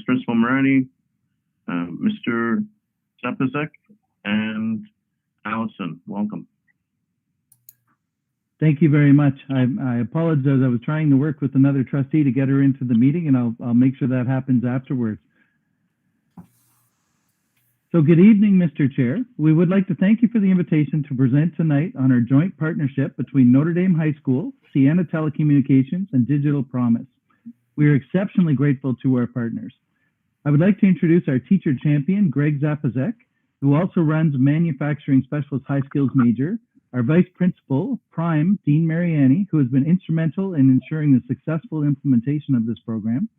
Principal Morani, Mr. Zapazek, and Allison. Welcome. Thank you very much. I apologize. I was trying to work with another trustee to get her into the meeting, and I'll make sure that happens afterwards. So good evening, Mr. Chair. We would like to thank you for the invitation to present tonight on our joint partnership between Notre Dame High School, Sienna Telecommunications, and Digital Promise. We are exceptionally grateful to our partners. I would like to introduce our teacher champion, Greg Zapazek, who also runs Manufacturing Specialist High Skills Major, our Vice Principal, Prime, Dean Mariani, who has been instrumental in ensuring the successful implementation of this program,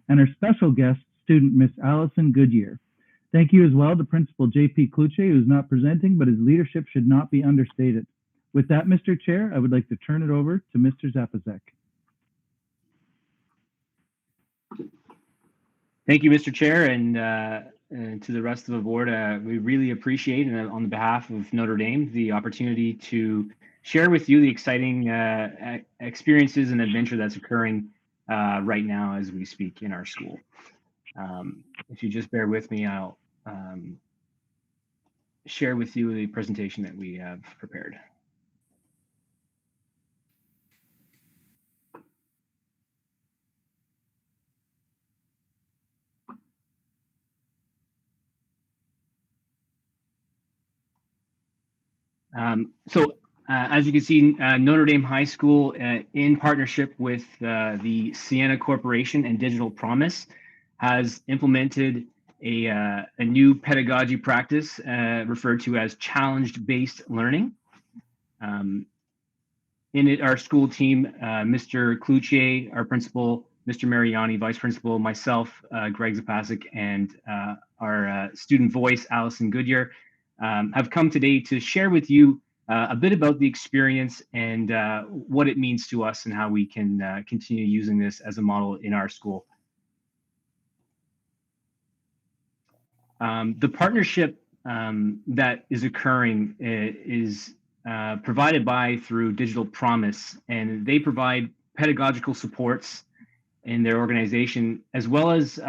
and our special guest student, Miss Allison Goodyear. Thank you as well to Principal J.P. Kluche, who is not presenting, but his leadership should not be understated. With that, Mr. Chair, I would like to turn it over to Mr. Zapazek. Thank you, Mr. Chair, and to the rest of the board. We really appreciate, and on behalf of Notre Dame, the opportunity to share with you the exciting experiences and adventure that's occurring right now as we speak in our school. If you just bear with me, I'll share with you the presentation that we have prepared. As you can see, Notre Dame High School, in partnership with the Sienna Corporation and Digital Promise, has implemented a new pedagogy practice referred to as challenge-based learning. In it, our school team, Mr. Kluche, our principal, Mr. Mariani, vice principal, myself, Greg Zapazek, and our student voice, Allison Goodyear, have come today to share with you a bit about the experience and what it means to us and how we can continue using this as a model in our school. The partnership that is occurring is provided through Digital Promise, and they provide pedagogical supports in their organization, as well as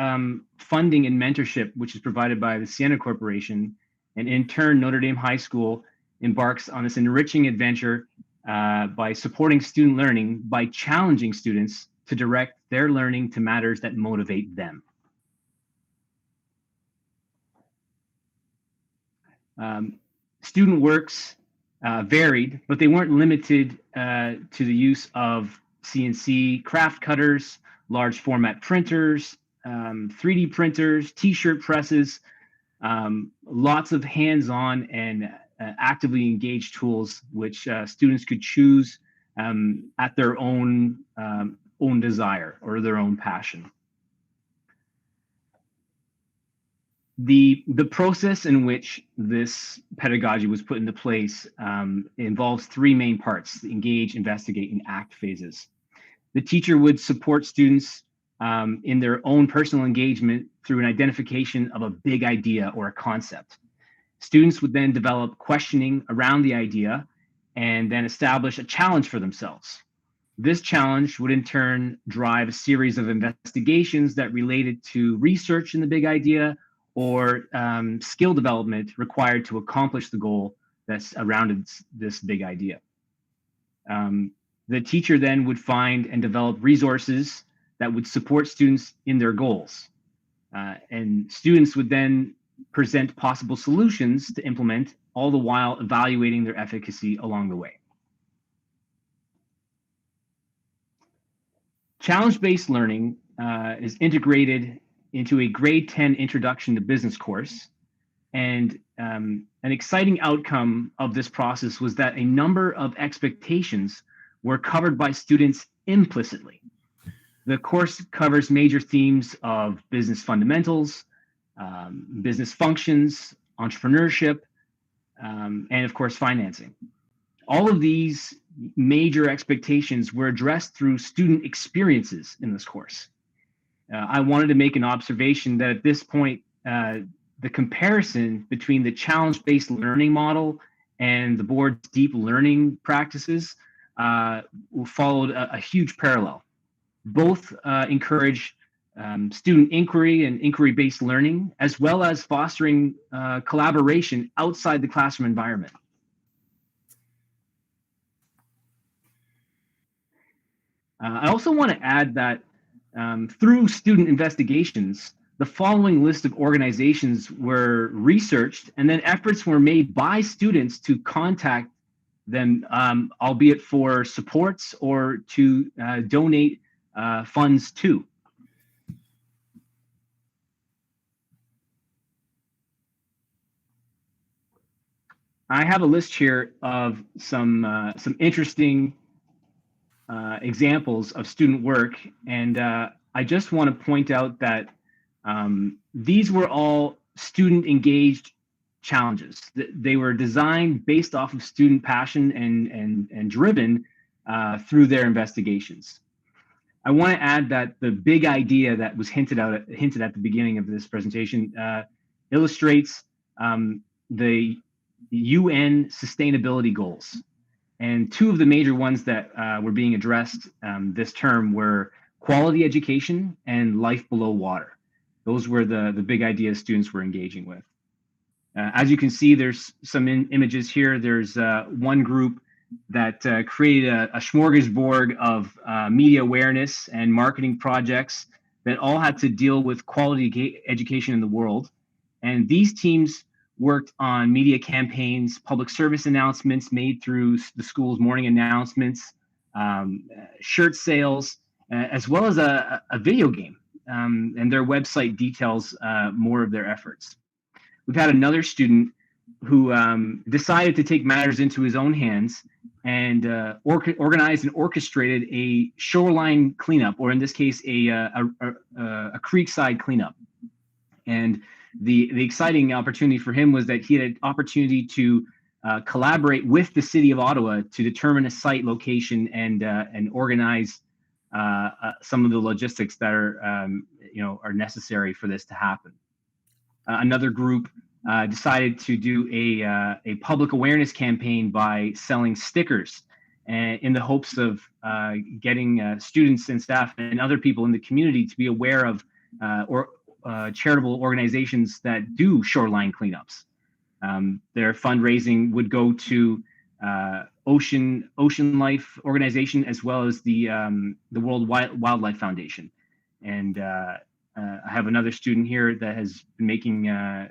funding and mentorship, which is provided by the Sienna Corporation. And in turn, Notre Dame High School embarks on this enriching adventure by supporting student learning, by challenging students to direct their learning to matters that motivate them. Student works varied, but they weren't limited to the use of CNC craft cutters, large format printers, 3D printers, t-shirt presses, lots of hands-on and actively engaged tools, which students could choose at their own desire or their own passion. The process in which this pedagogy was put into place involves three main parts: the engage, investigate, and act phases. The teacher would support students in their own personal engagement through an identification of a big idea or a concept. Students would then develop questioning around the idea and then establish a challenge for themselves. This challenge would in turn drive a series of investigations that related to research in the big idea or skill development required to accomplish the goal that's surrounded this big idea. The teacher then would find and develop resources that would support students in their goals. And students would then present possible solutions to implement, all the while evaluating their efficacy along the way. Challenge-based learning is integrated into a grade 10 introduction to business course. And an exciting outcome of this process was that a number of expectations were covered by students implicitly. The course covers major themes of business fundamentals, business functions, entrepreneurship, and of course, financing. All of these major expectations were addressed through student experiences in this course. I wanted to make an observation that at this point, the comparison between the challenge-based learning model and the board's deep learning practices followed a huge parallel. Both encourage student inquiry and inquiry-based learning, as well as fostering collaboration outside the classroom environment. I also want to add that through student investigations, the following list of organizations were researched, and then efforts were made by students to contact them, albeit for supports or to donate funds to. I have a list here of some interesting examples of student work, and I just want to point out that these were all student engaged challenges. They were designed based off of student passion and driven through their investigations. I want to add that the big idea that was hinted at the beginning of this presentation illustrates the UN sustainability goals. And two of the major ones that were being addressed this term were quality education and life below water. Those were the big ideas students were engaging with. As you can see, there's some images here. There's one group that created a smorgasbord of media awareness and marketing projects that all had to deal with quality education in the world. And these teams worked on media campaigns, public service announcements made through the school's morning announcements, shirt sales, as well as a video game. And their website details more of their efforts. We've had another student who decided to take matters into his own hands and organized and orchestrated a shoreline cleanup, or in this case, a creekside cleanup. And the exciting opportunity for him was that he had an opportunity to collaborate with the city of Ottawa to determine a site location and organize some of the logistics that are necessary for this to happen. Another group decided to do a public awareness campaign by selling stickers in the hopes of getting students and staff and other people in the community to be aware of charitable organizations that do shoreline cleanups. Their fundraising would go to Ocean Life Organization, as well as the World Wildlife Foundation. And I have another student here that has been making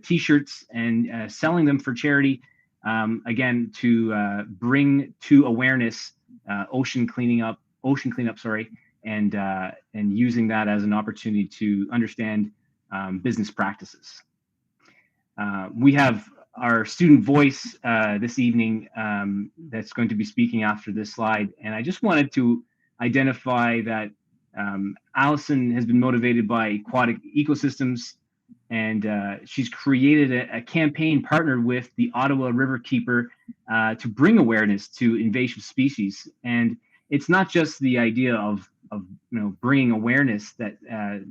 T-shirts and selling them for charity, again to bring to awareness ocean cleanup, and using that as an opportunity to understand business practices. We have our student voice this evening that's going to be speaking after this slide, and I just wanted to identify that Allison has been motivated by aquatic ecosystems, and she's created a campaign partnered with the Ottawa Riverkeeper to bring awareness to invasive species. And it's not just the idea of bringing awareness that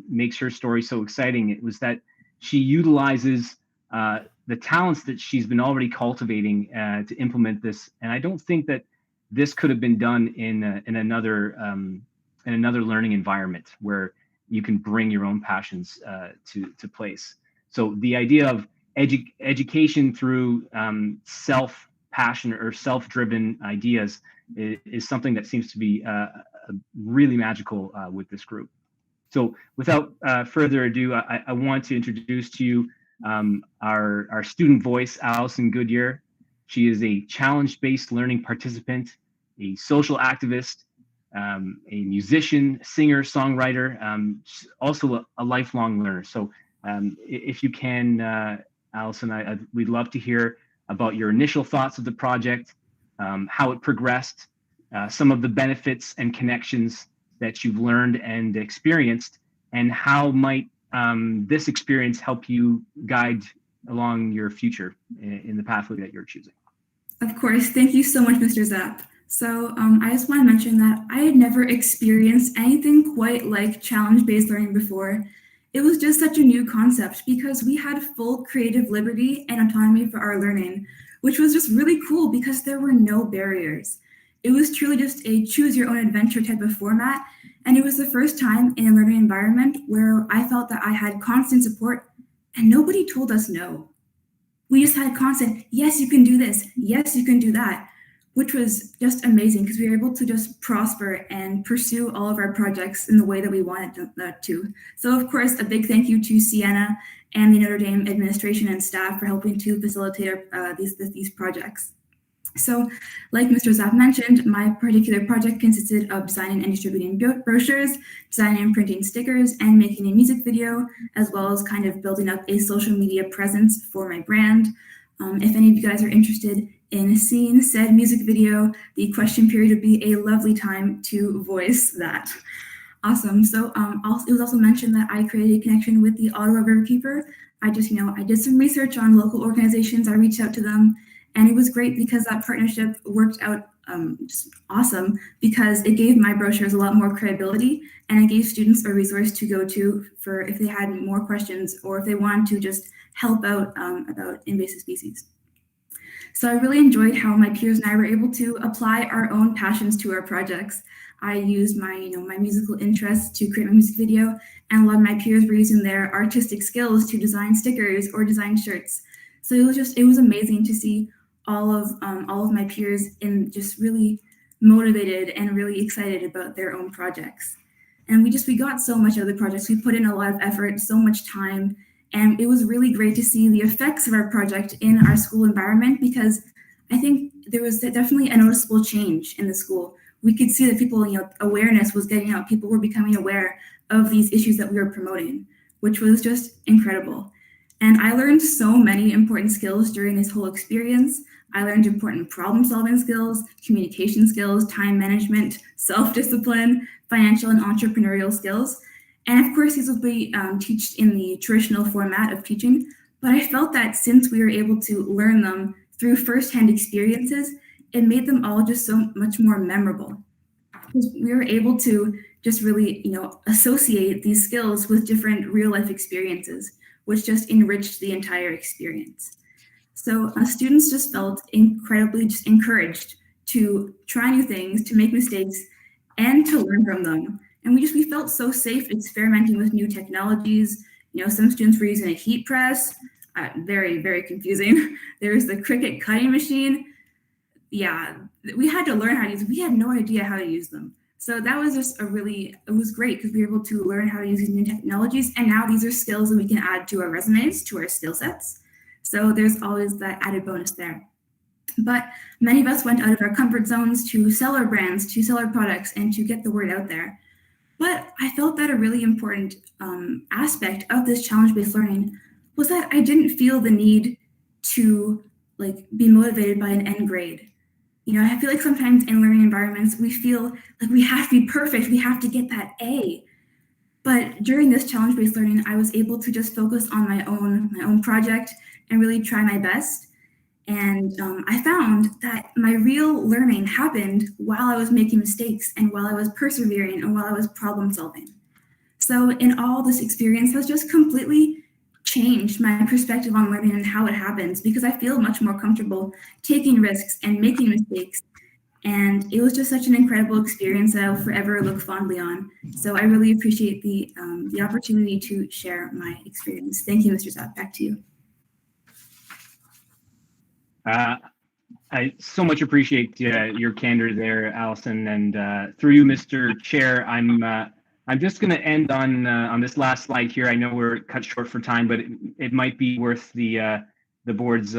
makes her story so exciting. It was that she utilizes the talents that she's been already cultivating to implement this. And I don't think that this could have been done in another learning environment where you can bring your own passions to place. So the idea of education through self-passion or self-driven ideas is something that seems to be really magical with this group. So without further ado, I want to introduce to you our student voice, Allison Goodyear. She is a challenge-based learning participant, a social activist, a musician, singer, songwriter, also a lifelong learner. So if you can, Allison, we'd love to hear about your initial thoughts of the project, how it progressed, some of the benefits and connections that you've learned and experienced, and how might this experience help you guide along your future in the pathway that you're choosing. Of course. Thank you so much, Mr. Zapp. So I just want to mention that I had never experienced anything quite like challenge-based learning before. It was just such a new concept because we had full creative liberty and autonomy for our learning, which was just really cool because there were no barriers. It was truly just a choose your own adventure type of format, And it was the first time in a learning environment where I felt that I had constant support and nobody told us no. We just had constant, yes, you can do this, yes, you can do that, which was just amazing because we were able to just prosper and pursue all of our projects in the way that we wanted to. So of course, a big thank you to Sienna and the Notre Dame administration and staff for helping to facilitate these projects. So, like Mr. Zapp mentioned, my particular project consisted of designing and distributing brochures, designing and printing stickers, and making a music video, as well as kind of building up a social media presence for my brand. If any of you guys are interested in seeing said music video, the question period would be a lovely time to voice that. Awesome. So it was also mentioned that I created a connection with the Ottawa Riverkeeper. I did some research on local organizations. I reached out to them. And it was great because that partnership worked out just awesome because it gave my brochures a lot more credibility and it gave students a resource to go to for if they had more questions or if they wanted to just help out about invasive species. So I really enjoyed how my peers and I were able to apply our own passions to our projects. I used my musical interests to create my music video, and a lot of my peers were using their artistic skills to design stickers or design shirts. So it was amazing to see all of my peers in just really motivated and really excited about their own projects. And we got so much out of the projects. We put in a lot of effort, so much time, and it was really great to see the effects of our project in our school environment because I think there was definitely a noticeable change in the school. We could see that people, awareness was getting out. People were becoming aware of these issues that we were promoting, which was just incredible. And I learned so many important skills during this whole experience. I learned important problem-solving skills, communication skills, time management, self-discipline, financial and entrepreneurial skills. And of course, these will be taught in the traditional format of teaching, but I felt that since we were able to learn them through firsthand experiences, it made them all just so much more memorable. Because we were able to just really, associate these skills with different real-life experiences, which just enriched the entire experience. So students just felt incredibly just encouraged to try new things, to make mistakes, and to learn from them. And we felt so safe experimenting with new technologies. Some students were using a heat press, very, very confusing. There's the Cricut cutting machine. Yeah, we had to learn how to use them. We had no idea how to use them. So that was just it was great because we were able to learn how to use these new technologies. And now these are skills that we can add to our resumes, to our skill sets. So there's always that added bonus there. But many of us went out of our comfort zones to sell our brands, to sell our products, and to get the word out there. But I felt that a really important aspect of this challenge-based learning was that I didn't feel the need to be motivated by an end grade. I feel like sometimes in learning environments, we feel like we have to be perfect. We have to get that A. But during this challenge-based learning, I was able to just focus on my own project and really try my best. And I found that my real learning happened while I was making mistakes and while I was persevering and while I was problem solving. So in all, this experience has just completely changed my perspective on learning and how it happens because I feel much more comfortable taking risks and making mistakes. And it was just such an incredible experience that I'll forever look fondly on. So I really appreciate the opportunity to share my experience. Thank you, Mr. Zapp. Back to you. I so much appreciate your candor there, Allison, and through you, Mr. Chair, I'm just going to end on this last slide here. I know we're cut short for time, but it might be worth the board's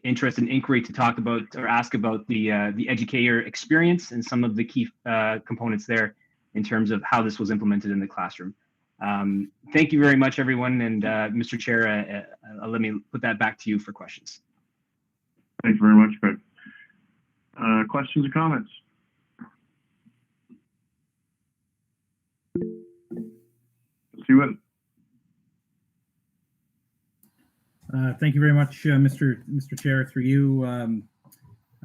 interest and inquiry to talk about or ask about the educator experience and some of the key components there in terms of how this was implemented in the classroom. Thank you very much, everyone, and Mr. Chair, let me put that back to you for questions. Thank you very much, Greg. Questions or comments? Stephen. Thank you very much, Mr. Chair. Through you, I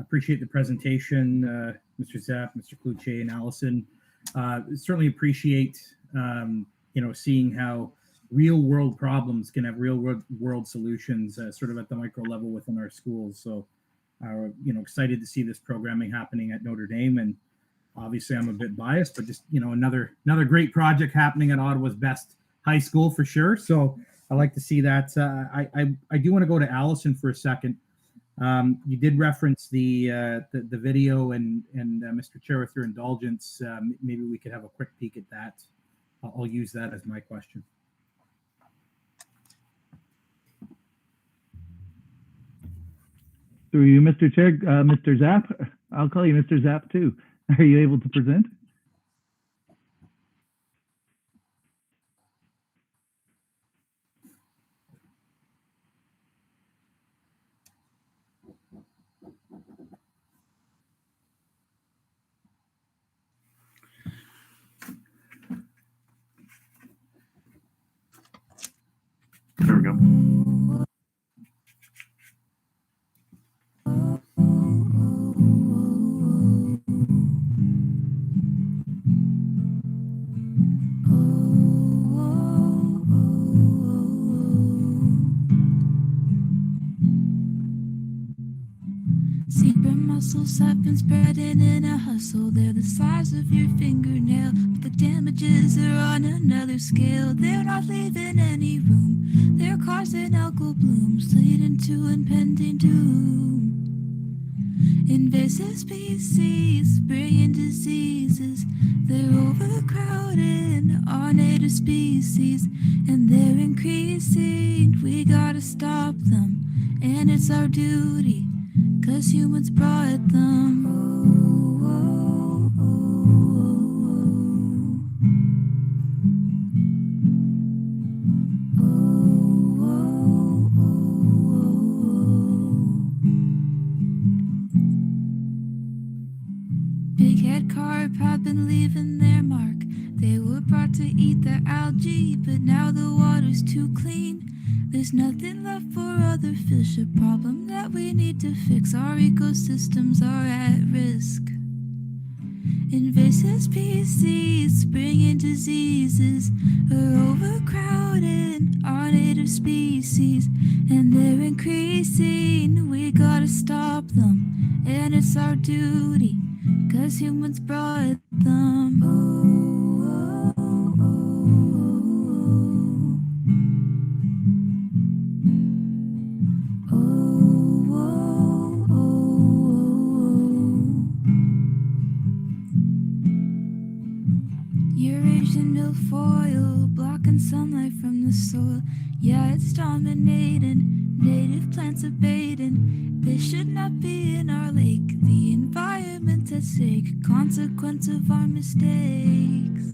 appreciate the presentation, Mr. Zapp, Mr. Cloutier, and Allison. Certainly appreciate seeing how real world problems can have real world solutions, sort of at the micro level within our schools. So, excited to see this programming happening at Notre Dame, and obviously I'm a bit biased, but just, another great project happening at Ottawa's best high school for sure. So I like to see that. I do want to go to Allison for a second. You did reference the video, and Mr. Chair, with your indulgence, maybe we could have a quick peek at that. I'll use that as my question. Through you, Mr. Chair, Mr. Zapp, I'll call you Mr. Zapp too. Are you able to present? There we go. Secret muscles have been spreading in a hustle. They're the size of your fingernail, but the damages are on another scale. They're not leaving any room. They're causing algal blooms, leading to impending doom. Invasive species, bringing diseases. They're overcrowding our native species, and they're increasing. We gotta stop them, and it's our duty, 'cause humans brought them. Big head carp have been leaving their mark. They were brought to eat the algae, but now the water's too clean. There's nothing left for other fish, a problem that we need to fix. Our ecosystems are at risk. Invasive species bringing diseases are overcrowding our native species, and they're increasing. We gotta stop them, and it's our duty, 'cause humans brought them. Eurasian milfoil blocking sunlight from the soil. Yeah, it's dominating. Native plants abating. They should not be in our lake. The environment's at stake. Consequence of our mistakes.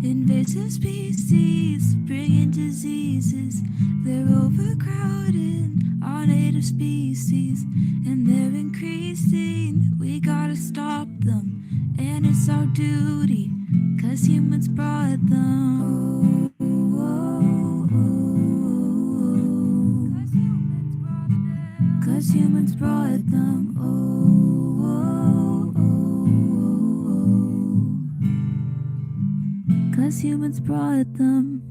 Invasive species bringing diseases. They're overcrowding our native species, and they're increasing. We gotta stop them, and it's our duty, 'cause humans brought them. 'Cause humans brought them. 'Cause humans brought them.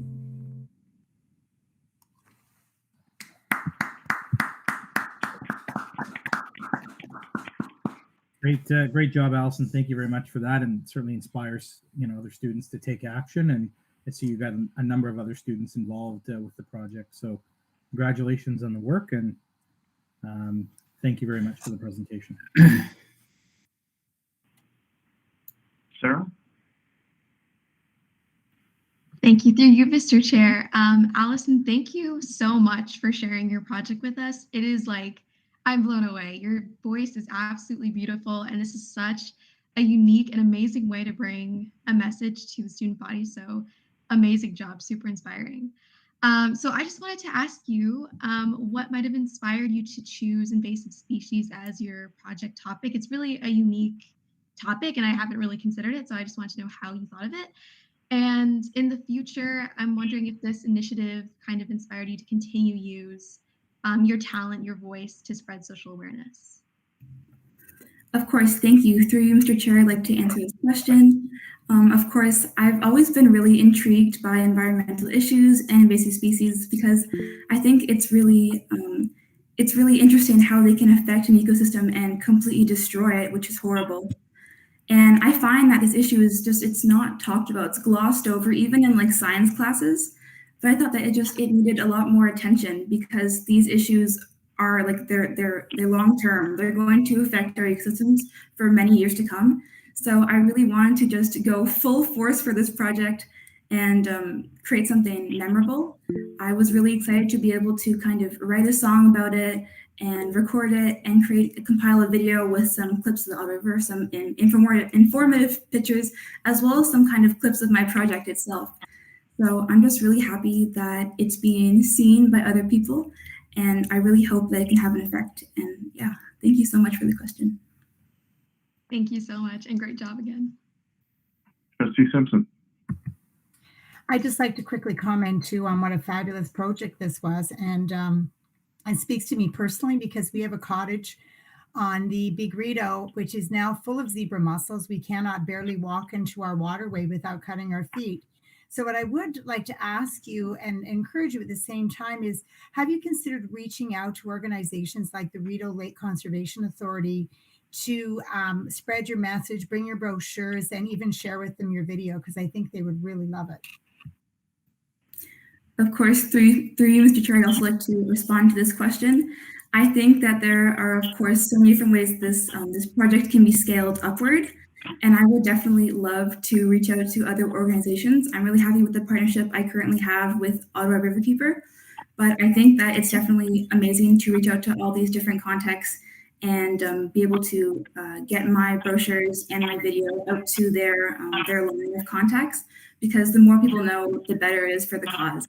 Great job, Allison. Thank you very much for that, and certainly inspires other students to take action. And I see you've got a number of other students involved with the project. So congratulations on the work, and thank you very much for the presentation. Sarah? Thank you. Through you, Mr. Chair. Allison, thank you so much for sharing your project with us. It is like, I'm blown away. Your voice is absolutely beautiful, and this is such a unique and amazing way to bring a message to the student body. So amazing job, super inspiring. So I just wanted to ask you what might have inspired you to choose invasive species as your project topic. It's really a unique topic, and I haven't really considered it, so I just wanted to know how you thought of it. And in the future, I'm wondering if this initiative kind of inspired you to continue use your talent, your voice to spread social awareness. Of course, thank you. Through you, Mr. Chair, I'd like to answer this question. Of course, I've always been really intrigued by environmental issues and invasive species because I think it's really interesting how they can affect an ecosystem and completely destroy it, which is horrible. And I find that this issue is just, it's not talked about. It's glossed over, even in like science classes. But I thought that it needed a lot more attention, because these issues are like, they're long term. They're going to affect our ecosystems for many years to come. So I really wanted to just go full force for this project and create something memorable. I was really excited to be able to kind of write a song about it and record it and compile a video with some clips of the Ottawa River, some informative pictures, as well as some kind of clips of my project itself. So I'm just really happy that it's being seen by other people, and I really hope that it can have an effect. And yeah, thank you so much for the question. Thank you so much, and great job again. Trustee Simpson. I'd just like to quickly comment too on what a fabulous project this was, and it speaks to me personally because we have a cottage on the Big Rideau, which is now full of zebra mussels. We cannot barely walk into our waterway without cutting our feet. So what I would like to ask you and encourage you at the same time is, have you considered reaching out to organizations like the Rideau Lake Conservation Authority to spread your message, bring your brochures, and even share with them your video? Because I think they would really love it. Of course, through you, Mr. Chair, I'd also like to respond to this question. I think that there are, of course, so many different ways this project can be scaled upward, and I would definitely love to reach out to other organizations. I'm really happy with the partnership I currently have with Ottawa Riverkeeper, but I think that it's definitely amazing to reach out to all these different contexts and be able to get my brochures and my video out to their line of contacts, because the more people know, the better it is for the cause.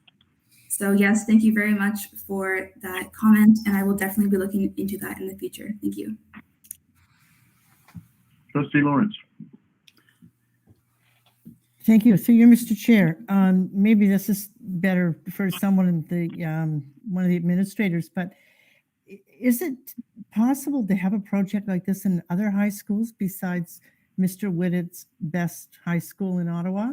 So yes, thank you very much for that comment, and I will definitely be looking into that in the future. Thank you. Trustee Lawrence. Thank you. So, Mr. Chair, maybe this is better for someone in the one of the administrators, but is it possible to have a project like this in other high schools besides Mr. Whittett's best high school in Ottawa?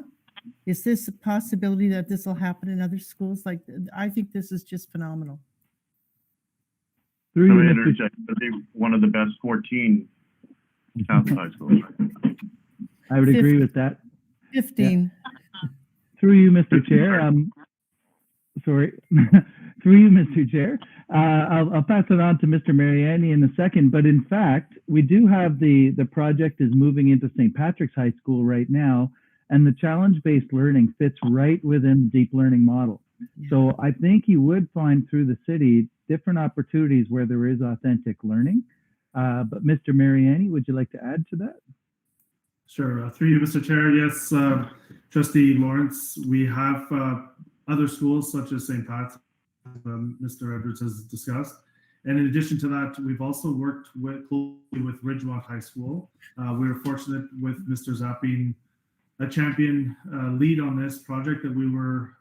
Is this a possibility that this will happen in other schools? Like, I think this is just phenomenal. So interject, I think one of the best 14 South high schools. I would agree with that. 15. Yeah. Through you, Mr. Chair. Sorry. Through you, Mr. Chair. I'll pass it on to Mr. Mariani in a second, but in fact, we do have the project is moving into St. Patrick's High School right now, and the challenge-based learning fits right within the deep learning model. So I think you would find through the city different opportunities where there is authentic learning. But Mr. Mariani, would you like to add to that? Sure. Through you, Mr. Chair. Yes, Trustee Lawrence, we have other schools such as St. Pat's, Mr. Edwards has discussed. And in addition to that, we've also worked closely with Ridgemont High School. We were fortunate with Mr. Zapp being a champion lead on this project that we were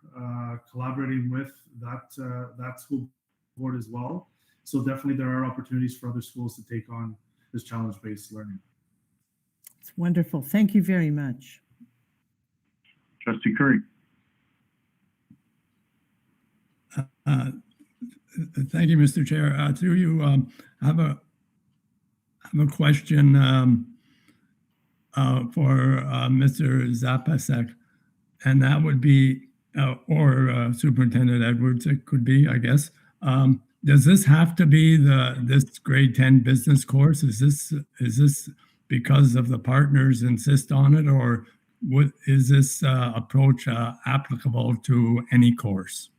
collaborating with that school board as well. So definitely there are opportunities for other schools to take on this challenge-based learning. It's wonderful. Thank you very much. Trustee Curry. Thank you, Mr. Chair. Through you, I have a question for Mr. Zapasek, and that would be, or Superintendent Edwards, it could be, I guess. Does this have to be this grade 10 business course? Is this because of the partners insist on it, or is this approach applicable to any course?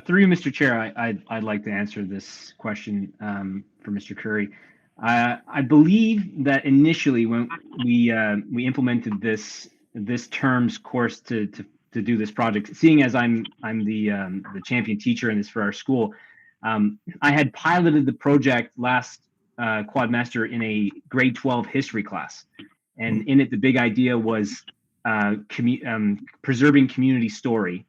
Through you, Mr. Chair, I'd like to answer this question for Mr. Curry. I believe that initially when we implemented this term's course to do this project, seeing as I'm the champion teacher in this for our school, I had piloted the project last Quadmaster in a grade 12 history class, and in it the big idea was preserving community story.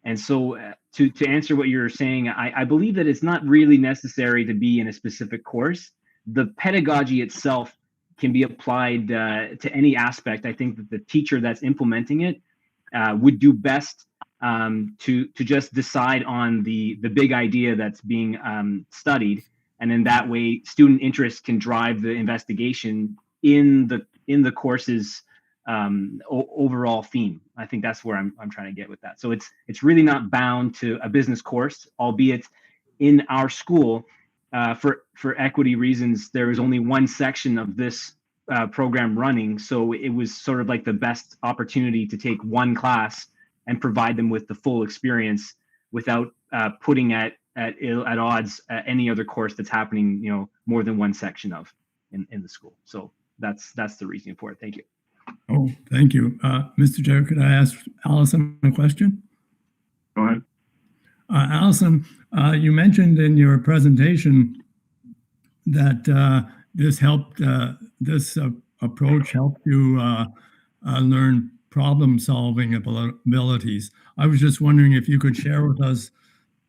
And so to answer what you're saying, I believe that it's not really necessary to be in a specific course. The pedagogy itself can be applied to any aspect. I think that the teacher that's implementing it would do best to just decide on the big idea that's being studied. And then that way student interest can drive the investigation in the course's overall theme. I think that's where I'm trying to get with that. So it's really not bound to a business course, albeit in our school, for equity reasons, there is only one section of this program running. So it was sort of like the best opportunity to take one class and provide them with the full experience without putting at odds any other course that's happening, more than one section of in the school. So that's the reasoning for it. Thank you. Oh, thank you. Mr. Chair, could I ask Allison a question? Go ahead. Allison, you mentioned in your presentation that this approach helped you learn problem-solving abilities. I was just wondering if you could share with us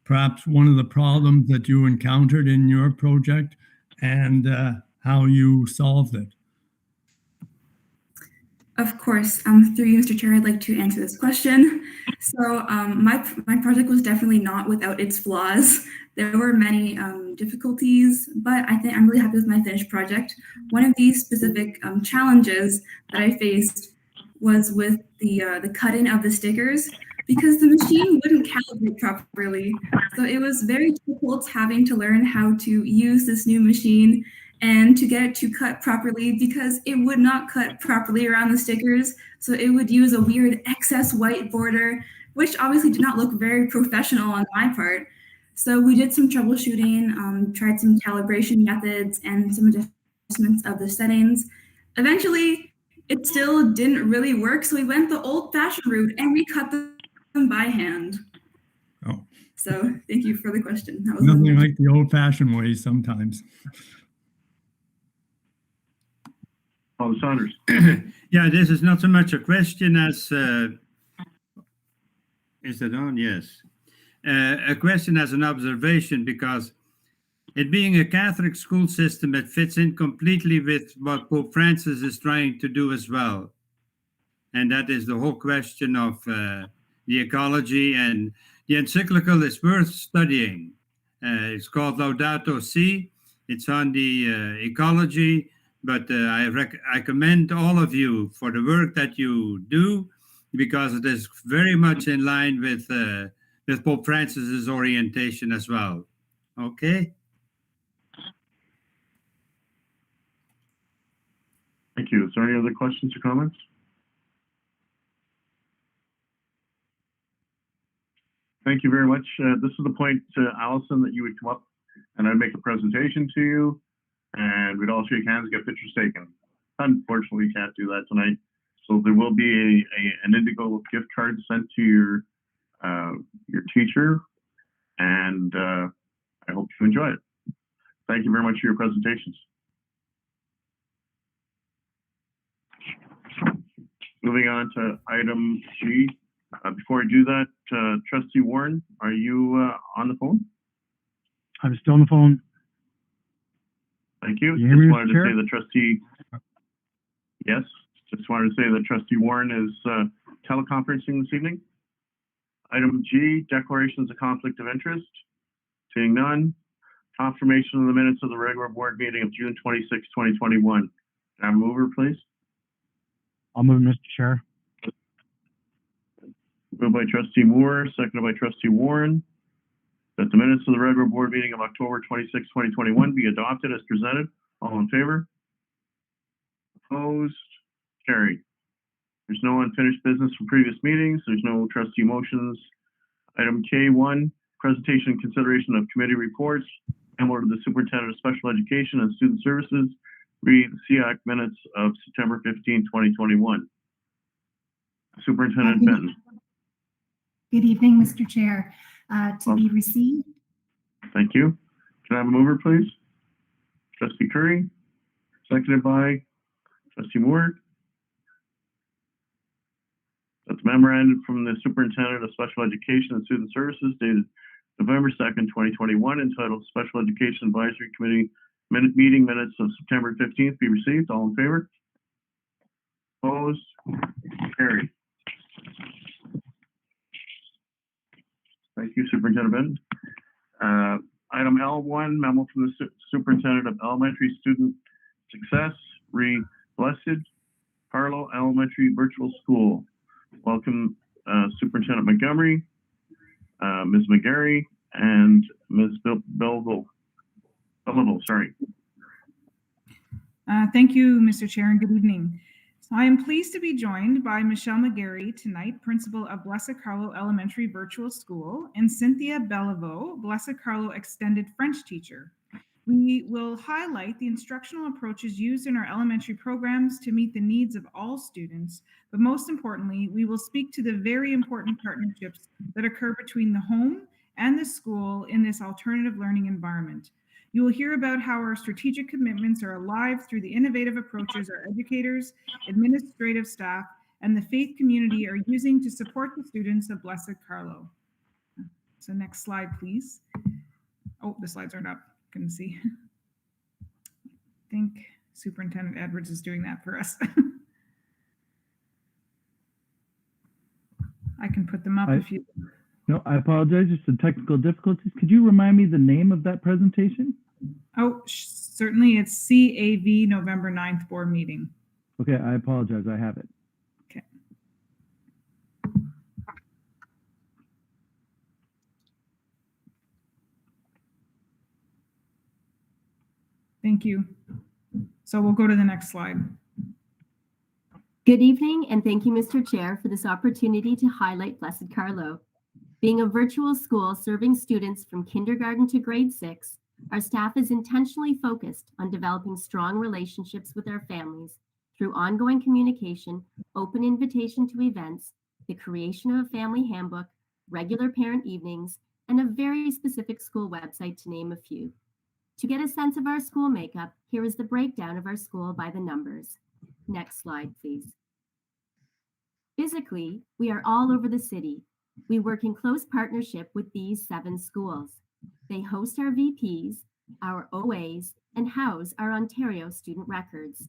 perhaps one of the problems that you encountered in your project and how you solved it. Of course, through you, Mr. Chair, I'd like to answer this question. So my project was definitely not without its flaws. There were many difficulties, but I think I'm really happy with my finished project. One of these specific challenges that I faced was with the cutting of the stickers, because the machine wouldn't calibrate properly. So it was very difficult having to learn how to use this new machine and to get it to cut properly, because it would not cut properly around the stickers. So it would use a weird excess white border, which obviously did not look very professional on my part. So we did some troubleshooting, tried some calibration methods and some adjustments of the settings. Eventually, it still didn't really work. So we went the old-fashioned route and we cut them by hand. Oh. So thank you for the question. That was nothing like the old-fashioned way sometimes. Paul Saunders. Yeah, this is not so much a question as, is it on? Yes. A question as an observation, because it being a Catholic school system, it fits in completely with what Pope Francis is trying to do as well. And that is the whole question of the ecology, and the encyclical is worth studying. It's called Laudato Si. It's on the ecology. But I commend all of you for the work that you do, because it is very much in line with Pope Francis's orientation as well. Okay. Thank you. Is there any other questions or comments? Thank you very much. This is the point, Allison, that you would come up and I'd make a presentation to you, and we'd all shake hands, get pictures taken. Unfortunately, we can't do that tonight. So there will be an Indigo gift card sent to your teacher, and I hope you enjoy it. Thank you very much for your presentations. Moving on to item G. Before I do that, Trustee Warren, are you on the phone? I'm still on the phone. Thank you. You hear me, Just wanted Mr. to Chair? say that Trustee. Yes. Just wanted to say that Trustee Warren is teleconferencing this evening. Item G, declarations of conflict of interest. Seeing none. Confirmation of the minutes of the regular board meeting of June 26, 2021. Can I have a mover, please? I'll move, Mr. Chair. Moved by Trustee Moore, seconded by Trustee Warren, that the minutes of the regular board meeting of October 26, 2021 be adopted as presented. All in favor? Opposed? Carried. There's no unfinished business from previous meetings. There's no trustee motions. Item K1, presentation and consideration of committee reports. And order the Superintendent of Special Education and Student Services read the SEAC minutes of September 15, 2021. Superintendent Benton. Good evening, Mr. Chair. To be received. Thank you. Can I have a mover, please? Trustee Curry, seconded by Trustee Moore. That's memorandum from the Superintendent of Special Education and Student Services dated November 2nd, 2021, entitled Special Education Advisory Committee meeting minutes of September 15th be received. All in favor? Opposed? Carried. Thank you, Superintendent Benton. Item L1, memo from the Superintendent of Elementary Student Success, read Blessed Carlo Elementary Virtual School. Welcome, Superintendent Montgomery, Ms. McGarry, and Ms. Belleville. Sorry. Thank you, Mr. Chair, and good evening. So I am pleased to be joined by Michelle McGarry tonight, Principal of Blessed Carlo Elementary Virtual School, and Cynthia Belleville, Blessed Carlo Extended French teacher. We will highlight the instructional approaches used in our elementary programs to meet the needs of all students, but most importantly, we will speak to the very important partnerships that occur between the home and the school in this alternative learning environment. You will hear about how our strategic commitments are alive through the innovative approaches our educators, administrative staff, and the faith community are using to support the students of Blessed Carlo. So next slide, please. Oh, the slides aren't up. Couldn't see. I think Superintendent Edwards is doing that for us. I can put them up if you... No, I apologize. Just some technical difficulties. Could you remind me the name of that presentation? Oh, certainly. It's CAV November 9th board meeting. Okay, I apologize. I have it. Okay. Thank you. So we'll go to the next slide. Good evening, and thank you, Mr. Chair, for this opportunity to highlight Blessed Carlo. Being a virtual school serving students from kindergarten to grade 6, our staff is intentionally focused on developing strong relationships with our families through ongoing communication, open invitation to events, the creation of a family handbook, regular parent evenings, and a very specific school website, to name a few. To get a sense of our school makeup, here is the breakdown of our school by the numbers. Next slide, please. Physically, we are all over the city. We work in close partnership with these 7 schools. They host our VPs, our OAs, and house our Ontario student records.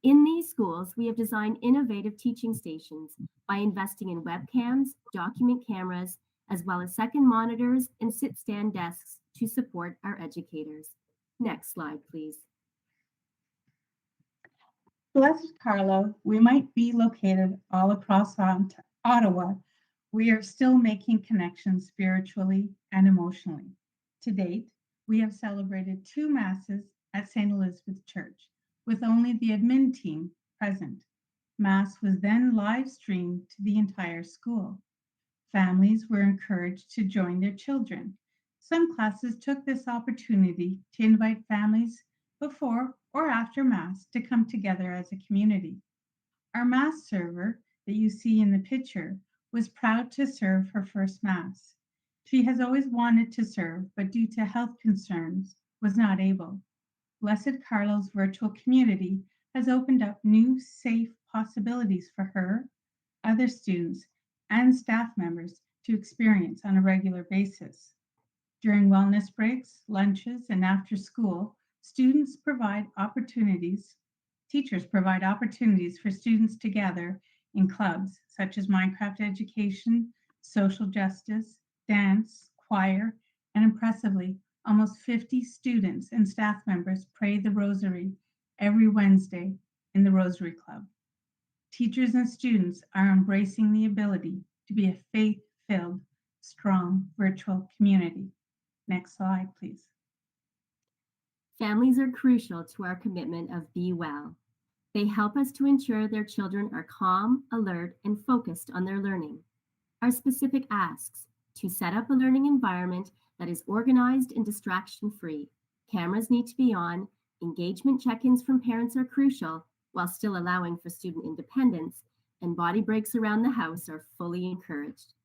In these schools, we have designed innovative teaching stations by investing in webcams, document cameras, as well as second monitors and sit-stand desks to support our educators. Next slide, please. Blessed Carlo, we might be located all across Ottawa. We are still making connections spiritually and emotionally. To date, we have celebrated 2 masses at St. Elizabeth Church with only the admin team present. Mass was then live streamed to the entire school. Families were encouraged to join their children. Some classes took this opportunity to invite families before or after Mass to come together as a community. Our Mass server that you see in the picture was proud to serve her first Mass. She has always wanted to serve, but due to health concerns, was not able. Blessed Carlo's virtual community has opened up new, safe possibilities for her, other students, and staff members to experience on a regular basis. During wellness breaks, lunches, and after school, teachers provide opportunities for students to gather in clubs such as Minecraft education, social justice, dance, choir, and impressively, almost 50 students and staff members pray the rosary every Wednesday in the Rosary Club. Teachers and students are embracing the ability to be a faith-filled, strong virtual community. Next slide, please. Families are crucial to our commitment of Be Well. They help us to ensure their children are calm, alert, and focused on their learning. Our specific asks: to set up a learning environment that is organized and distraction-free. Cameras need to be on, engagement check-ins from parents are crucial, while still allowing for student independence, and body breaks around the house are fully encouraged.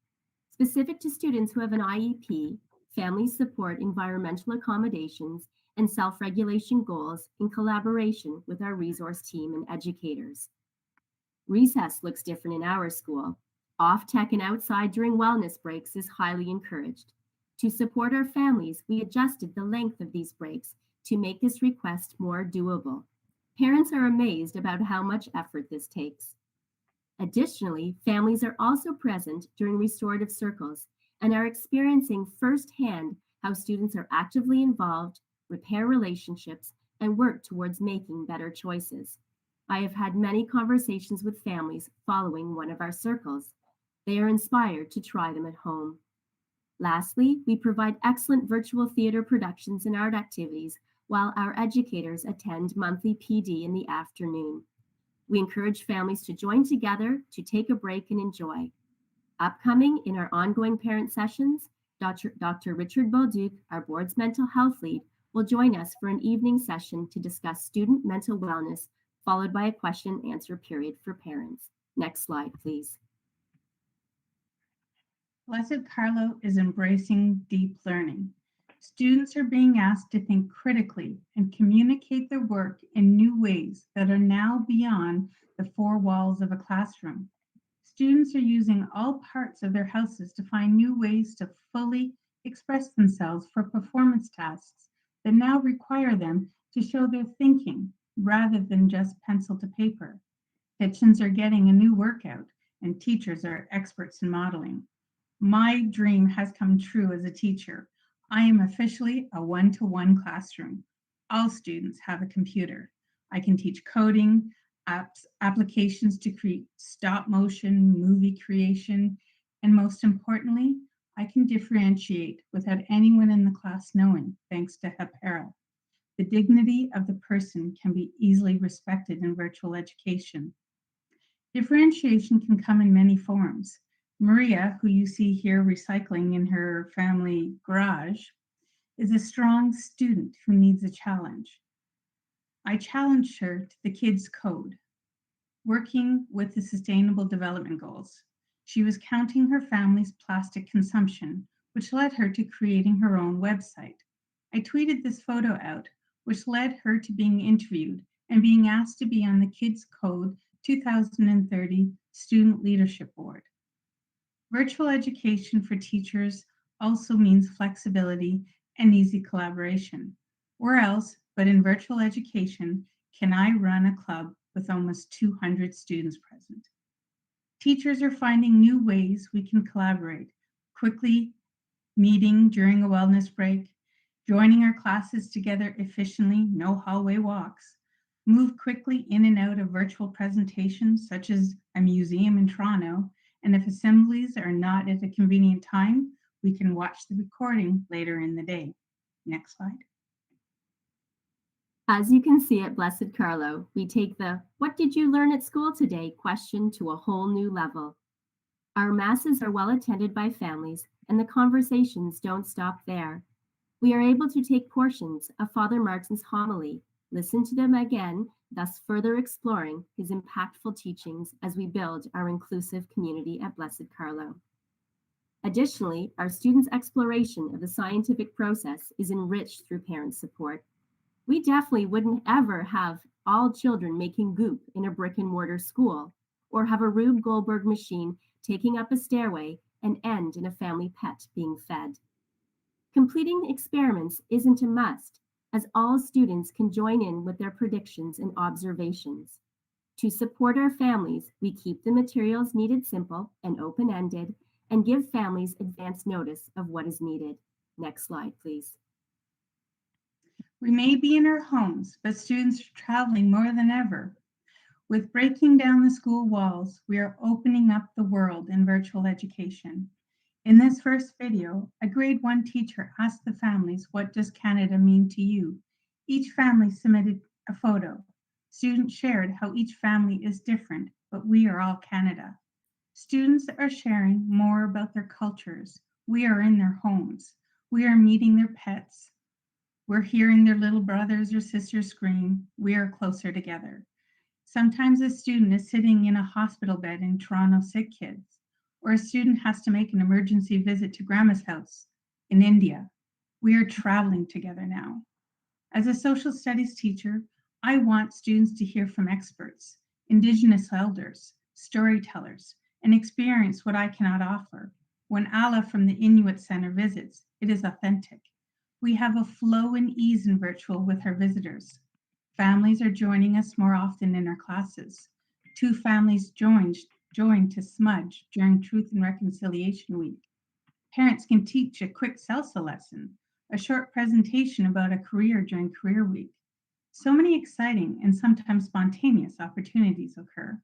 Specific to students who have an IEP, families support environmental accommodations and self-regulation goals in collaboration with our resource team and educators. Recess looks different in our school. Off-tech and outside during wellness breaks is highly encouraged. To support our families, we adjusted the length of these breaks to make this request more doable. Parents are amazed about how much effort this takes. Additionally, families are also present during restorative circles and are experiencing firsthand how students are actively involved, repair relationships, and work towards making better choices. I have had many conversations with families following one of our circles. They are inspired to try them at home. Lastly, we provide excellent virtual theater productions and art activities while our educators attend monthly PD in the afternoon. We encourage families to join together to take a break and enjoy. Upcoming in our ongoing parent sessions, Dr. Richard Bolduc, our board's mental health lead, will join us for an evening session to discuss student mental wellness, followed by a question and answer period for parents. Next slide, please. Blessed Carlo is embracing deep learning. Students are being asked to think critically and communicate their work in new ways that are now beyond the four walls of a classroom. Students are using all parts of their houses to find new ways to fully express themselves for performance tasks that now require them to show their thinking rather than just pencil to paper. Kitchens are getting a new workout, and teachers are experts in modeling. My dream has come true as a teacher. I am officially a one-to-one classroom. All students have a computer. I can teach coding, applications to create stop motion, movie creation, and most importantly, I can differentiate without anyone in the class knowing, thanks to HEPARA. The dignity of the person can be easily respected in virtual education. Differentiation can come in many forms. Maria, who you see here recycling in her family garage, is a strong student who needs a challenge. I challenged her to the kids' code, working with the Sustainable Development Goals. She was counting her family's plastic consumption, which led her to creating her own website. I tweeted this photo out, which led her to being interviewed and being asked to be on the Kids Code 2030 Student Leadership Board. Virtual education for teachers also means flexibility and easy collaboration. Where else but in virtual education can I run a club with almost 200 students present? Teachers are finding new ways we can collaborate, quickly meeting during a wellness break, joining our classes together efficiently, no hallway walks, move quickly in and out of virtual presentations such as a museum in Toronto, and if assemblies are not at a convenient time, we can watch the recording later in the day. Next slide. As you can see at Blessed Carlo, we take the "What did you learn at school today?" question to a whole new level. Our masses are well attended by families, and the conversations don't stop there. We are able to take portions of Father Martin's homily, listen to them again, thus further exploring his impactful teachings as we build our inclusive community at Blessed Carlo. Additionally, our students' exploration of the scientific process is enriched through parent support. We definitely wouldn't ever have all children making goop in a brick and mortar school, or have a Rube Goldberg machine taking up a stairway and end in a family pet being fed. Completing experiments isn't a must, as all students can join in with their predictions and observations. To support our families, we keep the materials needed simple and open-ended and give families advance notice of what is needed. Next slide, please. We may be in our homes, but students are traveling more than ever. With breaking down the school walls, we are opening up the world in virtual education. In this first video, a grade 1 teacher asked the families, "What does Canada mean to you?" Each family submitted a photo. Students shared how each family is different, but we are all Canada. Students are sharing more about their cultures. We are in their homes. We are meeting their pets. We're hearing their little brothers or sisters scream. We are closer together. Sometimes a student is sitting in a hospital bed in Toronto Sick Kids, or a student has to make an emergency visit to grandma's house in India. We are traveling together now. As a social studies teacher, I want students to hear from experts, Indigenous elders, storytellers, and experience what I cannot offer. When Alla from the Inuit Center visits, it is authentic. We have a flow and ease in virtual with our visitors. Families are joining us more often in our classes. 2 families joined to smudge during Truth and Reconciliation Week. Parents can teach a quick salsa lesson, a short presentation about a career during Career Week. So many exciting and sometimes spontaneous opportunities occur.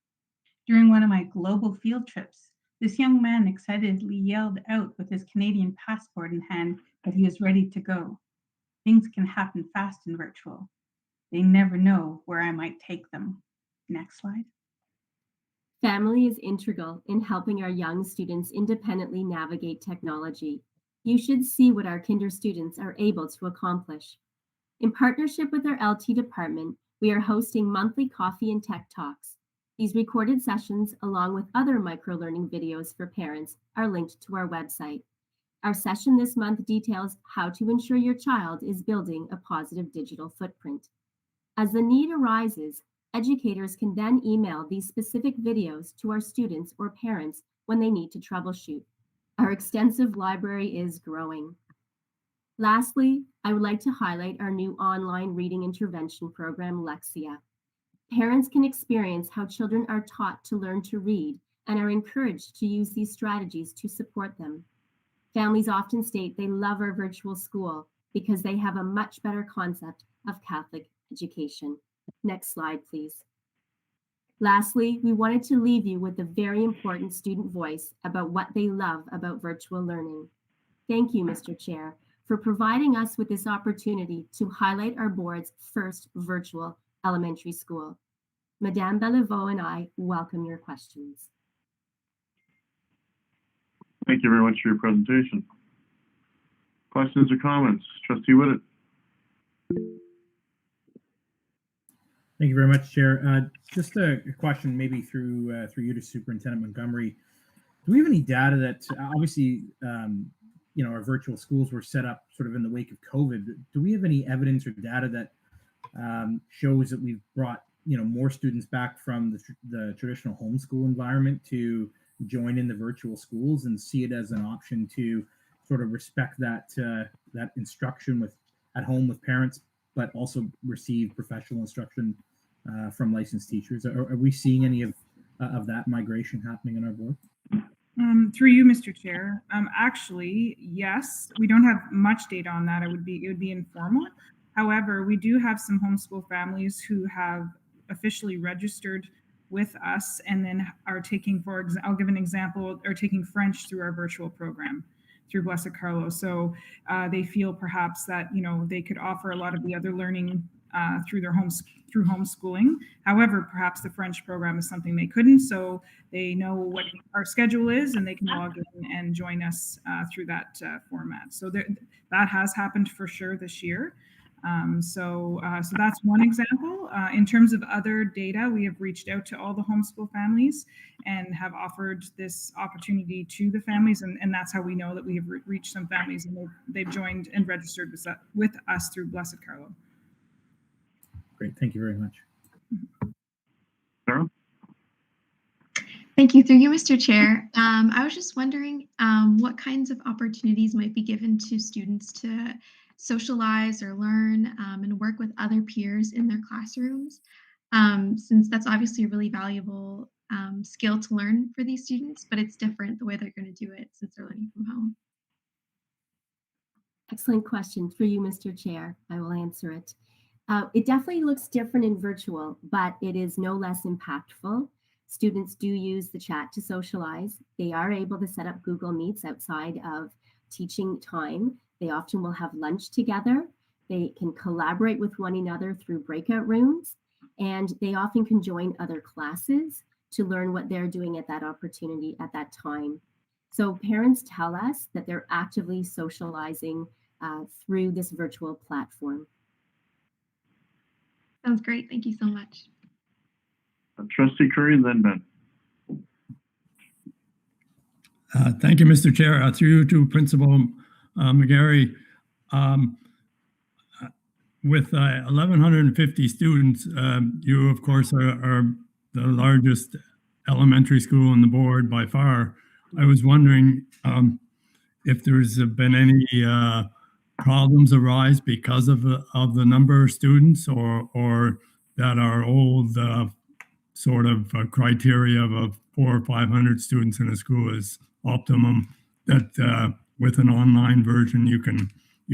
During one of my global field trips, this young man excitedly yelled out with his Canadian passport in hand that he was ready to go. Things can happen fast in virtual. They never know where I might take them. Next slide. Family is integral in helping our young students independently navigate technology. You should see what our kinder students are able to accomplish. In partnership with our LT department, we are hosting monthly coffee and tech talks. These recorded sessions, along with other microlearning videos for parents, are linked to our website. Our session this month details how to ensure your child is building a positive digital footprint. As the need arises, educators can then email these specific videos to our students or parents when they need to troubleshoot. Our extensive library is growing. Lastly, I would like to highlight our new online reading intervention program, Lexia. Parents can experience how children are taught to learn to read and are encouraged to use these strategies to support them. Families often state they love our virtual school because they have a much better concept of Catholic education. Next slide, please. Lastly, we wanted to leave you with a very important student voice about what they love about virtual learning. Thank you, Mr. Chair, for providing us with this opportunity to highlight our board's first virtual elementary school. Madame Bellevaux and I welcome your questions. Thank you very much for your presentation. Questions or comments? Trustee Whitted. Thank you very much, Chair. Just a question, maybe through you to Superintendent Montgomery. Do we have any data that obviously, our virtual schools were set up sort of in the wake of COVID? Do we have any evidence or data that shows that we've brought more students back from the traditional homeschool environment to join in the virtual schools and see it as an option to sort of respect that that instruction at home with parents, but also receive professional instruction from licensed teachers? Are we seeing any of that migration happening in our board? Through you, Mr. Chair. Actually, yes, we don't have much data on that. It would be informal. However, we do have some homeschool families who have officially registered with us and then are taking, I'll give an example, are taking French through our virtual program through Blessed Carlos. So they feel perhaps that, they could offer a lot of the other learning through homeschooling. However, perhaps the French program is something they couldn't. So they know what our schedule is and they can log in and join us through that format. So that has happened for sure this year. So that's one example. In terms of other data, we have reached out to all the homeschool families and have offered this opportunity to the families, and that's how we know that we have reached some families and they've joined and registered with us through Blessed Carlo. Great, thank you very much. Sarah? Thank you. Through you, Mr. Chair. I was just wondering what kinds of opportunities might be given to students to socialize or learn and work with other peers in their classrooms, since that's obviously a really valuable skill to learn for these students, but it's different the way they're going to do it since they're learning from home. Excellent question. For you, Mr. Chair, I will answer it. It definitely looks different in virtual, but it is no less impactful. Students do use the chat to socialize. They are able to set up Google Meets outside of teaching time. They often will have lunch together. They can collaborate with one another through breakout rooms, and they often can join other classes to learn what they're doing at that opportunity at that time. So parents tell us that they're actively socializing through this virtual platform. Sounds great. Thank you so much. Trustee Curry and then Ben. Thank you, Mr. Chair. Through you to Principal McGarry. With 1,150 students, you, of course, are the largest elementary school on the board by far. I was wondering if there's been any problems arise because of the number of students, or that our old sort of criteria of 400 or 500 students in a school is optimum, that with an online version you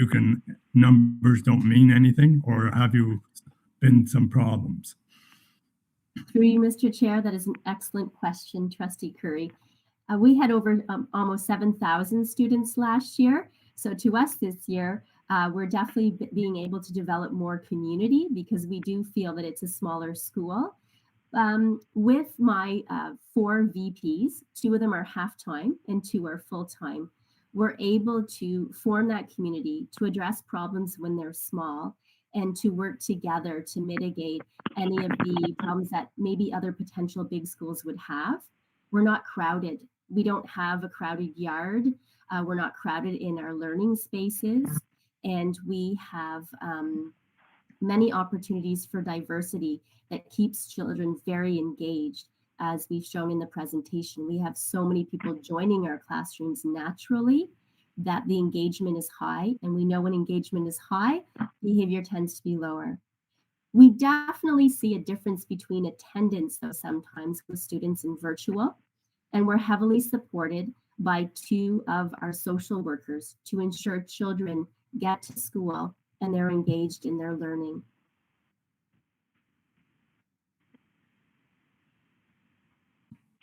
can numbers don't mean anything, or have you been some problems? Through you, Mr. Chair, that is an excellent question, Trustee Curry. We had over almost 7,000 students last year. So to us this year, we're definitely being able to develop more community because we do feel that it's a smaller school. With my 4 VPs, 2 of them are half-time and 2 are full-time. We're able to form that community to address problems when they're small and to work together to mitigate any of the problems that maybe other potential big schools would have. We're not crowded. We don't have a crowded yard. We're not crowded in our learning spaces. And we have many opportunities for diversity that keeps children very engaged. As we've shown in the presentation, we have so many people joining our classrooms naturally that the engagement is high. And we know when engagement is high, behavior tends to be lower. We definitely see a difference between attendance, though, sometimes with students in virtual, and we're heavily supported by 2 of our social workers to ensure children get to school and they're engaged in their learning.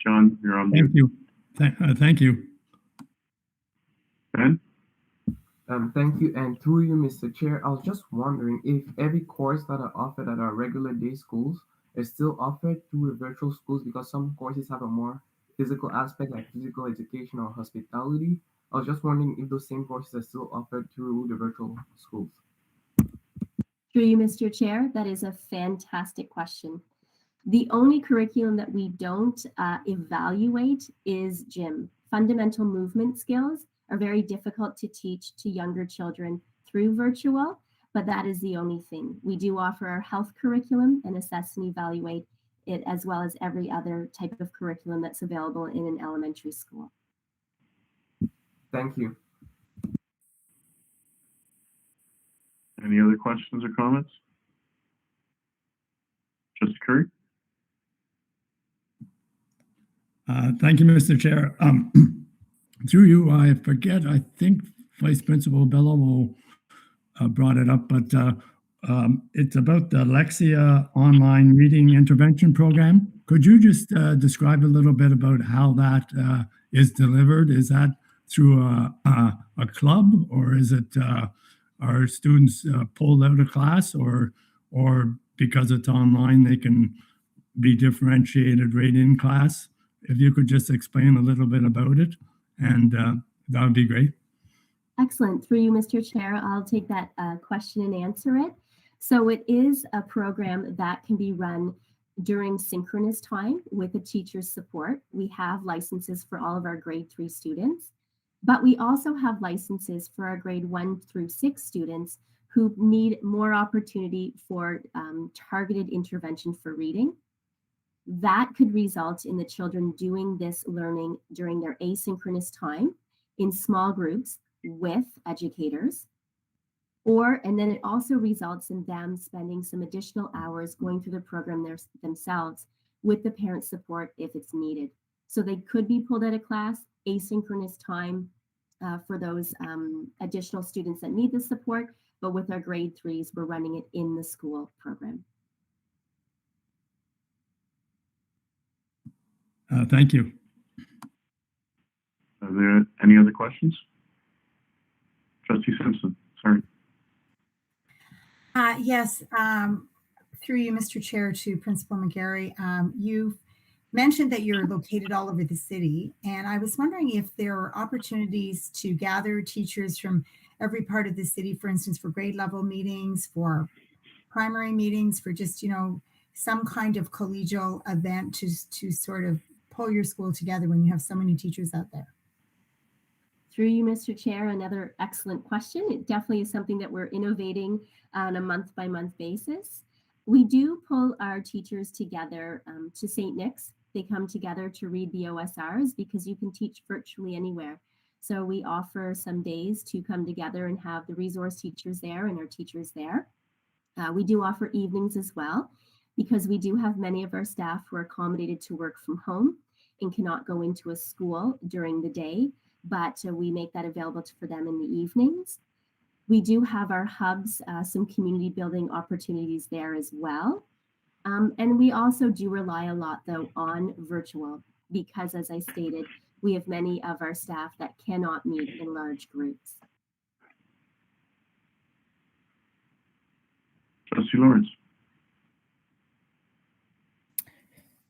John, you're on Thank mute. you. Thank you. Ben? Thank you, and through you, Mr. Chair, I was just wondering if every course that are offered at our regular day schools is still offered through the virtual schools, because some courses have a more physical aspect like physical education or hospitality. I was just wondering if those same courses are still offered through the virtual schools. Through you, Mr. Chair, that is a fantastic question. The only curriculum that we don't evaluate is gym. Fundamental movement skills are very difficult to teach to younger children through virtual, but that is the only thing. We do offer our health curriculum and assess and evaluate it, as well as every other type of curriculum that's available in an elementary school. Thank you. Any other questions or comments? Trustee Curry? Thank you, Mr. Chair. Through you, I forget, I think Vice Principal Bellomo brought it up, but it's about the Lexia online reading intervention program. Could you just describe a little bit about how that is delivered? Is that through a club, or is it are students pulled out of class, or because it's online, they can be differentiated right in class? If you could just explain a little bit about it, and that would be great. Excellent. Through you, Mr. Chair, I'll take that question and answer it. So it is a program that can be run during synchronous time with a teacher's support. We have licenses for all of our grade 3 students, but we also have licenses for our grade 1 through 6 students who need more opportunity for targeted intervention for reading. That could result in the children doing this learning during their asynchronous time in small groups with educators, and then it also results in them spending some additional hours going through the program themselves with the parent support if it's needed. So they could be pulled out of class, asynchronous time for those additional students that need the support, but with our grade 3s, we're running it in the school program. Thank you. Are there any other questions? Trustee Simpson, sorry. Yes, through you, Mr. Chair, to Principal McGarry. You mentioned that you're located all over the city, and I was wondering if there are opportunities to gather teachers from every part of the city, for instance, for grade level meetings, for primary meetings, for just, some kind of collegial event to sort of pull your school together when you have so many teachers out there. Through you, Mr. Chair, another excellent question. It definitely is something that we're innovating on a month-by-month basis. We do pull our teachers together to St. Nick's. They come together to read the OSRs because you can teach virtually anywhere. So we offer some days to come together and have the resource teachers there and our teachers there. We do offer evenings as well, because we do have many of our staff who are accommodated to work from home and cannot go into a school during the day, but we make that available for them in the evenings. We do have our hubs, some community building opportunities there as well. And we also do rely a lot though on virtual because, as I stated, we have many of our staff that cannot meet in large groups. Trustee Lawrence.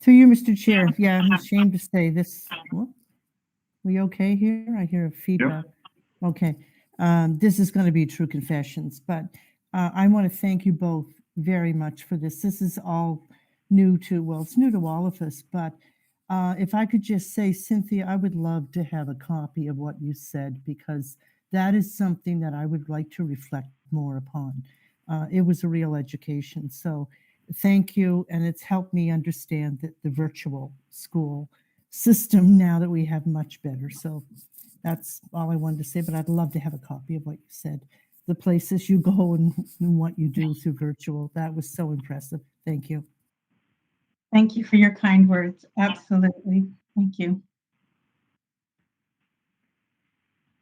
Through you, Mr. Chair. Yeah, I'm ashamed to say this. What? We okay here? I hear a feedback. Yep. Okay. This is going to be true confessions, but I want to thank you both very much for this. This is all new to, well, it's new to all of us, but if I could just say, Cynthia, I would love to have a copy of what you said, because that is something that I would like to reflect more upon. It was a real education. So thank you. And it's helped me understand that the virtual school system now that we have much better. So that's all I wanted to say, but I'd love to have a copy of what you said. The places you go and what you do through virtual. That was so impressive. Thank you. Thank you for your kind words. Absolutely. Thank you.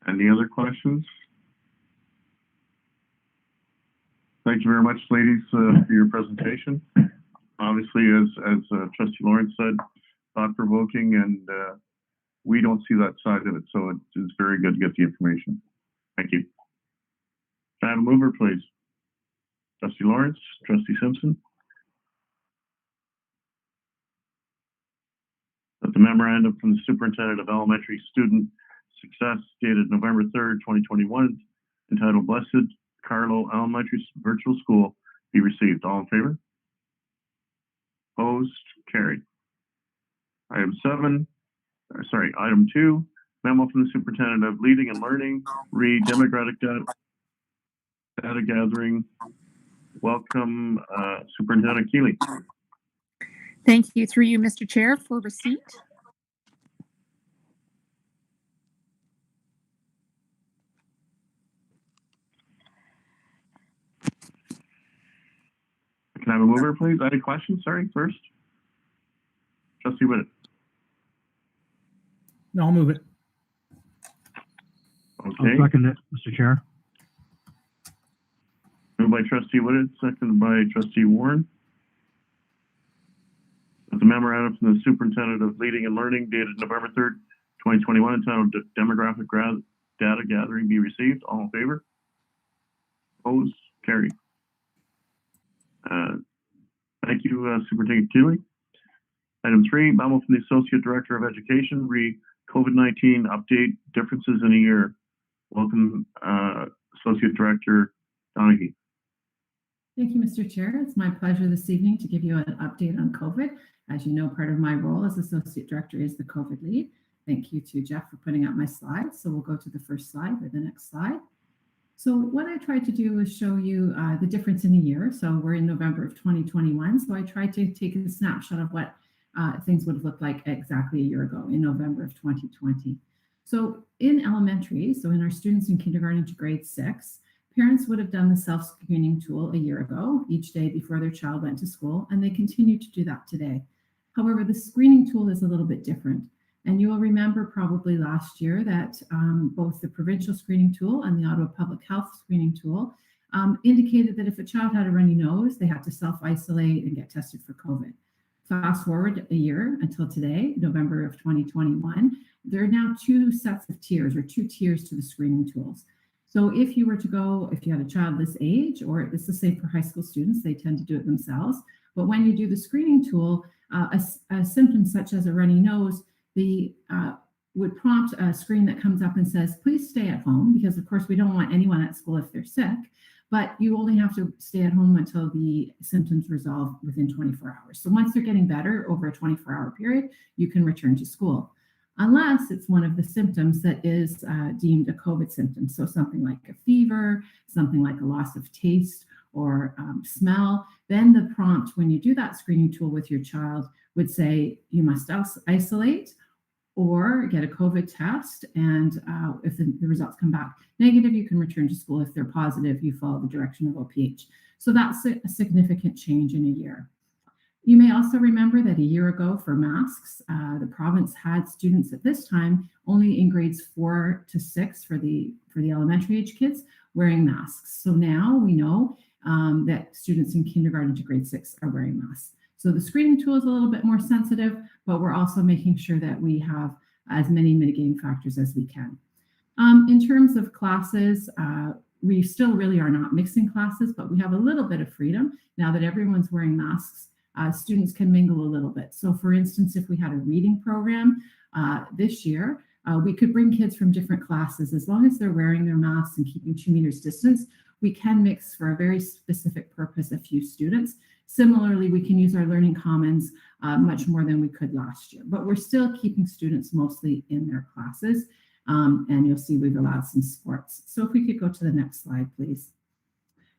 Any other questions? Thank you very much, ladies, for your presentation. Obviously, as Trustee Lawrence said, thought-provoking, and we don't see that side of it, so it's very good to get the information. Thank you. Can I have a mover, please? Trustee Lawrence, Trustee Simpson. That the memorandum from the Superintendent of Elementary Student Success dated November 3rd, 2021, entitled Blessed Carlo Elementary Virtual School be received. All in favor? Opposed? Carried. Item 2, memo from the Superintendent of Leading and Learning, read demographic data gathering. Welcome, Superintendent Keeley. Thank you. Through you, Mr. Chair, for receipt. Can I have a mover, please? Any questions? Sorry, first. Trustee Whitted. No, I'll move it. Okay. I'll second it, Mr. Chair. Moved by Trustee Whitted, seconded by Trustee Warren. That the memorandum from the Superintendent of Leading and Learning dated November 3rd, 2021, entitled Demographic Data Gathering be received. All in favor? Opposed? Carried. Thank you, Superintendent Keeley. Item 3, memo from the Associate Director of Education, read COVID-19 update differences in a year. Welcome, Associate Director Donaghy. Thank you, Mr. Chair. It's my pleasure this evening to give you an update on COVID. As you know, part of my role as Associate Director is the COVID lead. Thank you to Jeff for putting up my slides. So we'll go to the first slide or the next slide. So what I tried to do is show you the difference in a year. So we're in November of 2021. So I tried to take a snapshot of what things would have looked like exactly a year ago in November of 2020. So in elementary, so in our students in kindergarten to grade 6, parents would have done the self-screening tool a year ago, each day before their child went to school, and they continue to do that today. However, the screening tool is a little bit different. And you will remember probably last year that both the provincial screening tool and the Ottawa Public Health screening tool indicated that if a child had a runny nose, they had to self-isolate and get tested for COVID. Fast forward a year until today, November of 2021, there are now two sets of tiers or two tiers to the screening tools. So if you were to go, if you had a child this age, or it's the same for high school students, they tend to do it themselves. But when you do the screening tool, a symptom such as a runny nose, would prompt a screen that comes up and says, please stay at home, because of course we don't want anyone at school if they're sick, but you only have to stay at home until the symptoms resolve within 24 hours. So once they're getting better over a 24-hour period, you can return to school, unless it's one of the symptoms that is deemed a COVID symptom. So something like a fever, something like a loss of taste or smell, then the prompt when you do that screening tool with your child would say, you must isolate or get a COVID test. And if the results come back negative, you can return to school. If they're positive, you follow the direction of OPH. So that's a significant change in a year. You may also remember that a year ago for masks, the province had students at this time only in grades 4 to 6 for the elementary age kids wearing masks. So now we know that students in kindergarten to grade 6 are wearing masks. So the screening tool is a little bit more sensitive, but we're also making sure that we have as many mitigating factors as we can. In terms of classes, we still really are not mixing classes, but we have a little bit of freedom now that everyone's wearing masks. Students can mingle a little bit. So for instance, if we had a reading program this year, we could bring kids from different classes. As long as they're wearing their masks and keeping 2 meters distance, we can mix for a very specific purpose a few students. Similarly, we can use our Learning Commons much more than we could last year, but we're still keeping students mostly in their classes. And you'll see we've allowed some sports. So if we could go to the next slide, please.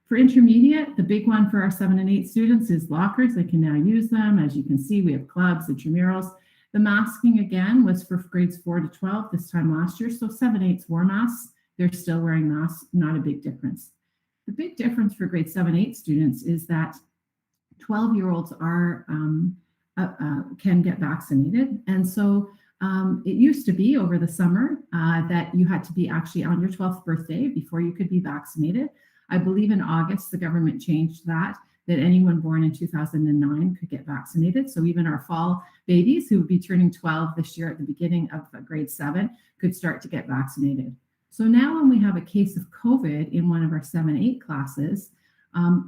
For intermediate, the big one for our 7 and 8 students is lockers. They can now use them. As you can see, we have clubs, intramurals. The masking, again, was for grades 4 to 12 this time last year. So 7/8s wore masks. They're still wearing masks, not a big difference. The big difference for grade 7/8 students is that 12-year-olds can get vaccinated. And so it used to be over the summer that you had to be actually on your 12th birthday before you could be vaccinated. I believe in August, the government changed that anyone born in 2009 could get vaccinated. So even our fall babies who would be turning 12 this year at the beginning of grade 7 could start to get vaccinated. So now when we have a case of COVID in one of our 7/8 classes,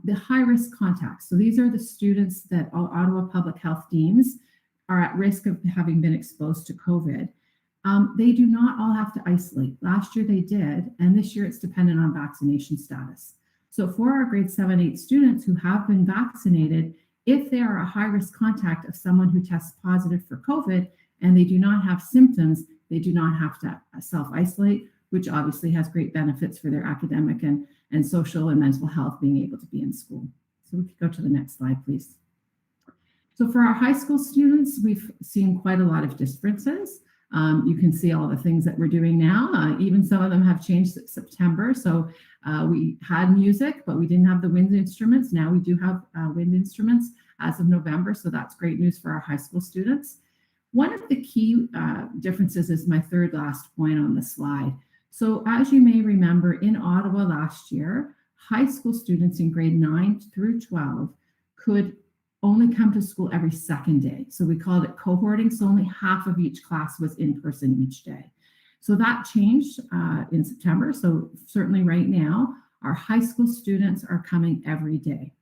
the high-risk contacts, so these are the students that Ottawa Public Health deems are at risk of having been exposed to COVID. They do not all have to isolate. Last year they did, and this year it's dependent on vaccination status. So for our grade 7/8 students who have been vaccinated, if they are a high-risk contact of someone who tests positive for COVID and they do not have symptoms, they do not have to self-isolate, which obviously has great benefits for their academic and social and mental health being able to be in school. So we could go to the next slide, please. So for our high school students, we've seen quite a lot of differences. You can see all the things that we're doing now. Even some of them have changed since September. So we had music, but we didn't have the wind instruments. Now we do have wind instruments as of November. So that's great news for our high school students. One of the key differences is my third last point on the slide. So as you may remember, in Ottawa last year, high school students in grade 9 through 12 could only come to school every second day. So we called it cohorting. So only half of each class was in person each day. So that changed in September. So certainly right now, our high school students are coming every day.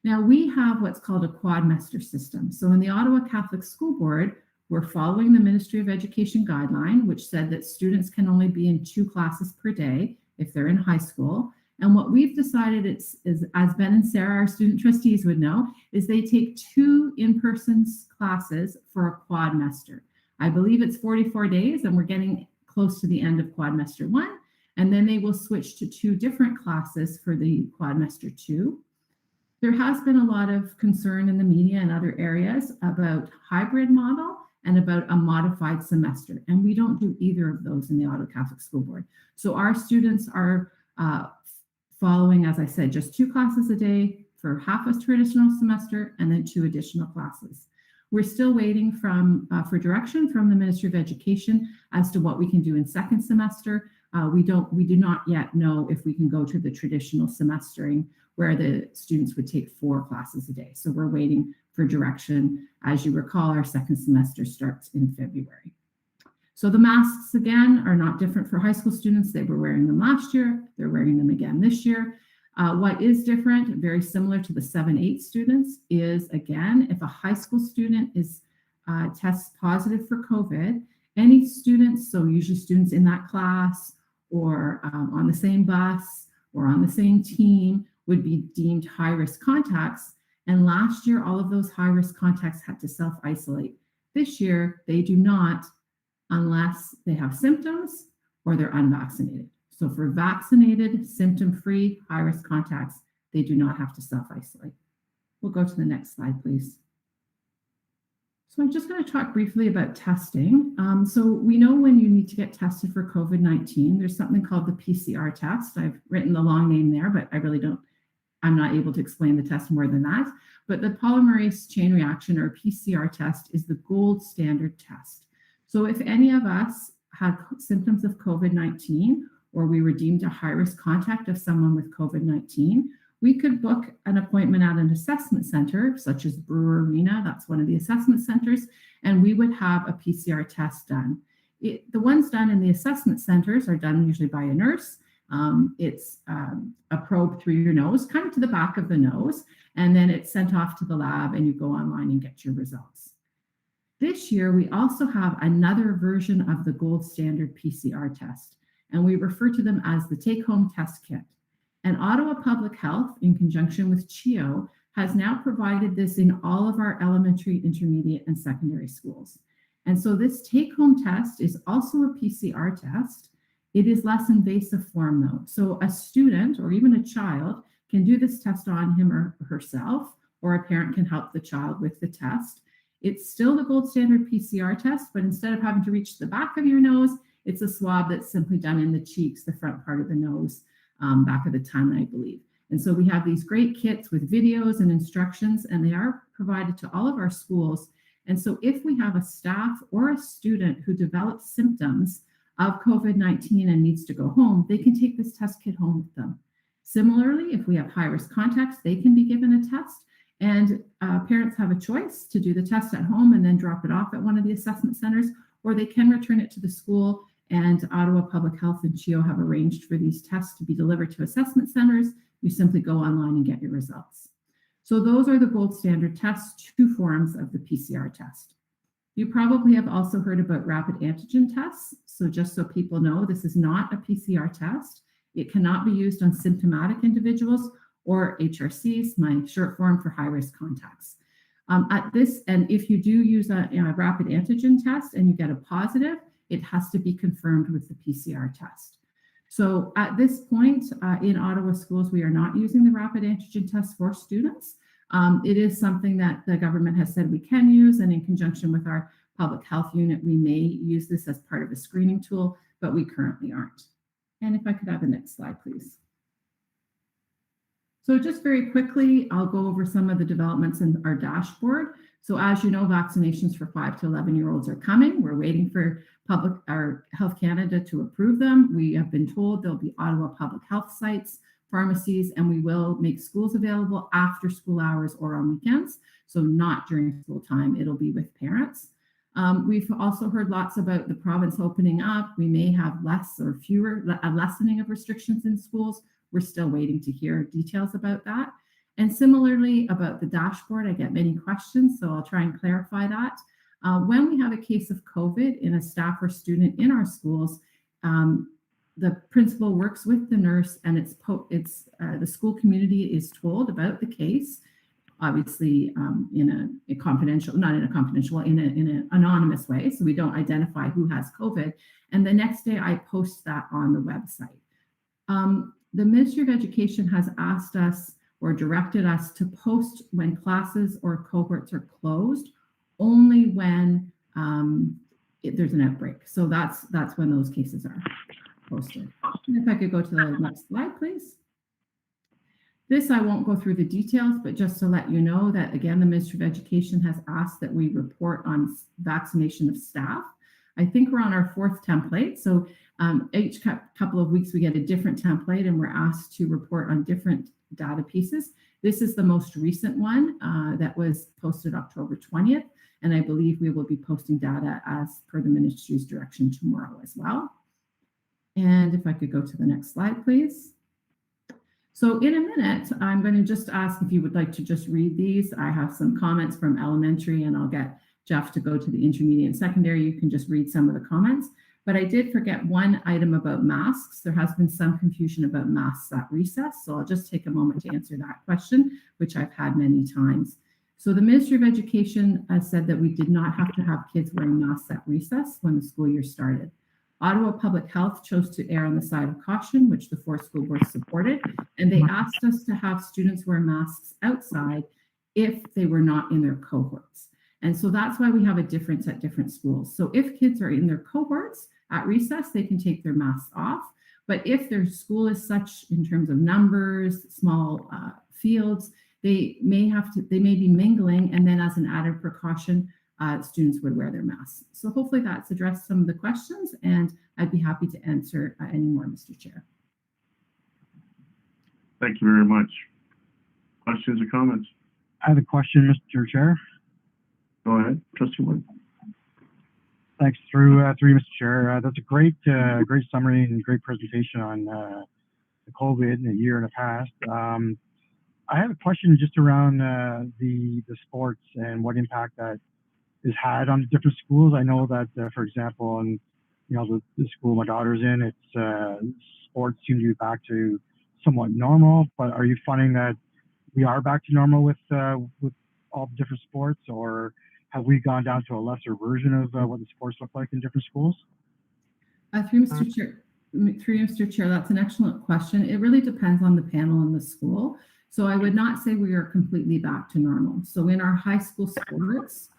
Now we have what's called a Quadmaster System. So in the Ottawa Catholic School Board, we're following the Ministry of Education guideline, which said that students can only be in 2 classes per day if they're in high school. And what we've decided is, as Ben and Sarah, our student trustees would know, is they take 2 in-person classes for a quadmester. I believe it's 44 days, and we're getting close to the end of Quadmaster 1. And then they will switch to 2 different classes for the Quadmaster 2. There has been a lot of concern in the media and other areas about hybrid model and about a modified semester. And we don't do either of those in the Ottawa Catholic School Board. So our students are following, as I said, just 2 classes a day for half a traditional semester and then 2 additional classes. We're still waiting for direction from the Ministry of Education as to what we can do in second semester. We do not yet know if we can go to the traditional semestering where the students would take 4 classes a day. So we're waiting for direction. As you recall, our second semester starts in February. So the masks, again, are not different for high school students. They were wearing them last year. They're wearing them again this year. What is different, very similar to the 7/8 students, is, again, if a high school student tests positive for COVID, any students, so usually students in that class or on the same bus or on the same team, would be deemed high-risk contacts. And last year, all of those high-risk contacts had to self-isolate. This year, they do not, unless they have symptoms or they're unvaccinated. So for vaccinated, symptom-free, high-risk contacts, they do not have to self-isolate. We'll go to the next slide, please. So I'm just going to talk briefly about testing. So we know when you need to get tested for COVID-19, there's something called the PCR test. I've written the long name there, but I really don't I'm not able to explain the test more than that. But the polymerase chain reaction, or PCR test, is the gold standard test. So if any of us had symptoms of COVID-19, or we were deemed a high-risk contact of someone with COVID-19, we could book an appointment at an assessment center, such as Brewer Arena, that's one of the assessment centers, and we would have a PCR test done. The ones done in the assessment centers are done usually by a nurse. It's a probe through your nose, kind of to the back of the nose, and then it's sent off to the lab and you go online and get your results. This year, we also have another version of the gold standard PCR test, and we refer to them as the take-home test kit. And Ottawa Public Health, in conjunction with CHEO, has now provided this in all of our elementary, intermediate, and secondary schools. And so this take-home test is also a PCR test. It is less invasive form though. So a student or even a child can do this test on him or herself, or a parent can help the child with the test. It's still the gold standard PCR test, but instead of having to reach the back of your nose, it's a swab that's simply done in the cheeks, the front part of the nose, back of the tongue, I believe. And so we have these great kits with videos and instructions, and they are provided to all of our schools. And so if we have a staff or a student who develops symptoms of COVID-19 and needs to go home, they can take this test kit home with them. Similarly, if we have high-risk contacts, they can be given a test, and parents have a choice to do the test at home and then drop it off at one of the assessment centers, or they can return it to the school, and Ottawa Public Health and CHEO have arranged for these tests to be delivered to assessment centers. You simply go online and get your results. So those are the gold standard tests, two forms of the PCR test. You probably have also heard about rapid antigen tests. So just so people know, this is not a PCR test. It cannot be used on symptomatic individuals or HRCs, my short form for high-risk contacts. And if you do use a rapid antigen test and you get a positive, it has to be confirmed with the PCR test. So at this point in Ottawa schools, we are not using the rapid antigen test for students. It is something that the government has said we can use, and in conjunction with our public health unit, we may use this as part of a screening tool, but we currently aren't. And if I could have the next slide, please. So just very quickly, I'll go over some of the developments in our dashboard. So as you know, vaccinations for 5 to 11-year-olds are coming. We're waiting for Health Canada to approve them. We have been told there'll be Ottawa public health sites, pharmacies, and we will make schools available after school hours or on weekends. So not during school time, it'll be with parents. We've also heard lots about the province opening up. We may have less or fewer, a lessening of restrictions in schools. We're still waiting to hear details about that. And similarly about the dashboard, I get many questions, so I'll try and clarify that. When we have a case of COVID in a staff or student in our schools, the principal works with the nurse, and the school community is told about the case, obviously in a confidential, not in a confidential, in an anonymous way, so we don't identify who has COVID. And the next day I post that on the website. The Ministry of Education has asked us or directed us to post when classes or cohorts are closed, only when there's an outbreak. So that's when those cases are posted. And if I could go to the next slide, please. This, I won't go through the details, but just to let you know that, again, the Ministry of Education has asked that we report on vaccination of staff. I think we're on our 4th template. So each couple of weeks, we get a different template, and we're asked to report on different data pieces. This is the most recent one that was posted October 20th. And I believe we will be posting data as per the ministry's direction tomorrow as well. And if I could go to the next slide, please. So in a minute, I'm going to just ask if you would like to just read these. I have some comments from elementary, and I'll get Jeff to go to the intermediate and secondary. You can just read some of the comments. But I did forget one item about masks. There has been some confusion about masks at recess. So I'll just take a moment to answer that question, which I've had many times. So the Ministry of Education said that we did not have to have kids wearing masks at recess when the school year started. Ottawa Public Health chose to err on the side of caution, which the 4 school boards supported, and they asked us to have students wear masks outside if they were not in their cohorts. And so that's why we have a difference at different schools. So if kids are in their cohorts at recess, they can take their masks off. But if their school is such in terms of numbers, small fields. They may be mingling, and then as an added precaution, students would wear their masks. So hopefully that's addressed some of the questions, and I'd be happy to answer any more, Mr. Chair. Thank you very much. Questions or comments? I have a question, Mr. Chair. Go ahead, Trustee Wood. Thanks. Through you, Mr. Chair. That's a great summary and great presentation on the COVID in a year and a past. I have a question just around the sports and what impact that has had on the different schools. I know that, for example, in the school my daughter's in, it's sports seem to be back to somewhat normal. But are you finding that we are back to normal with all the different sports, or have we gone down to a lesser version of what the sports look like in different schools? Through Mr. Chair, that's an excellent question. It really depends on the panel and the school. So I would not say we are completely back to normal. So in our high school sports,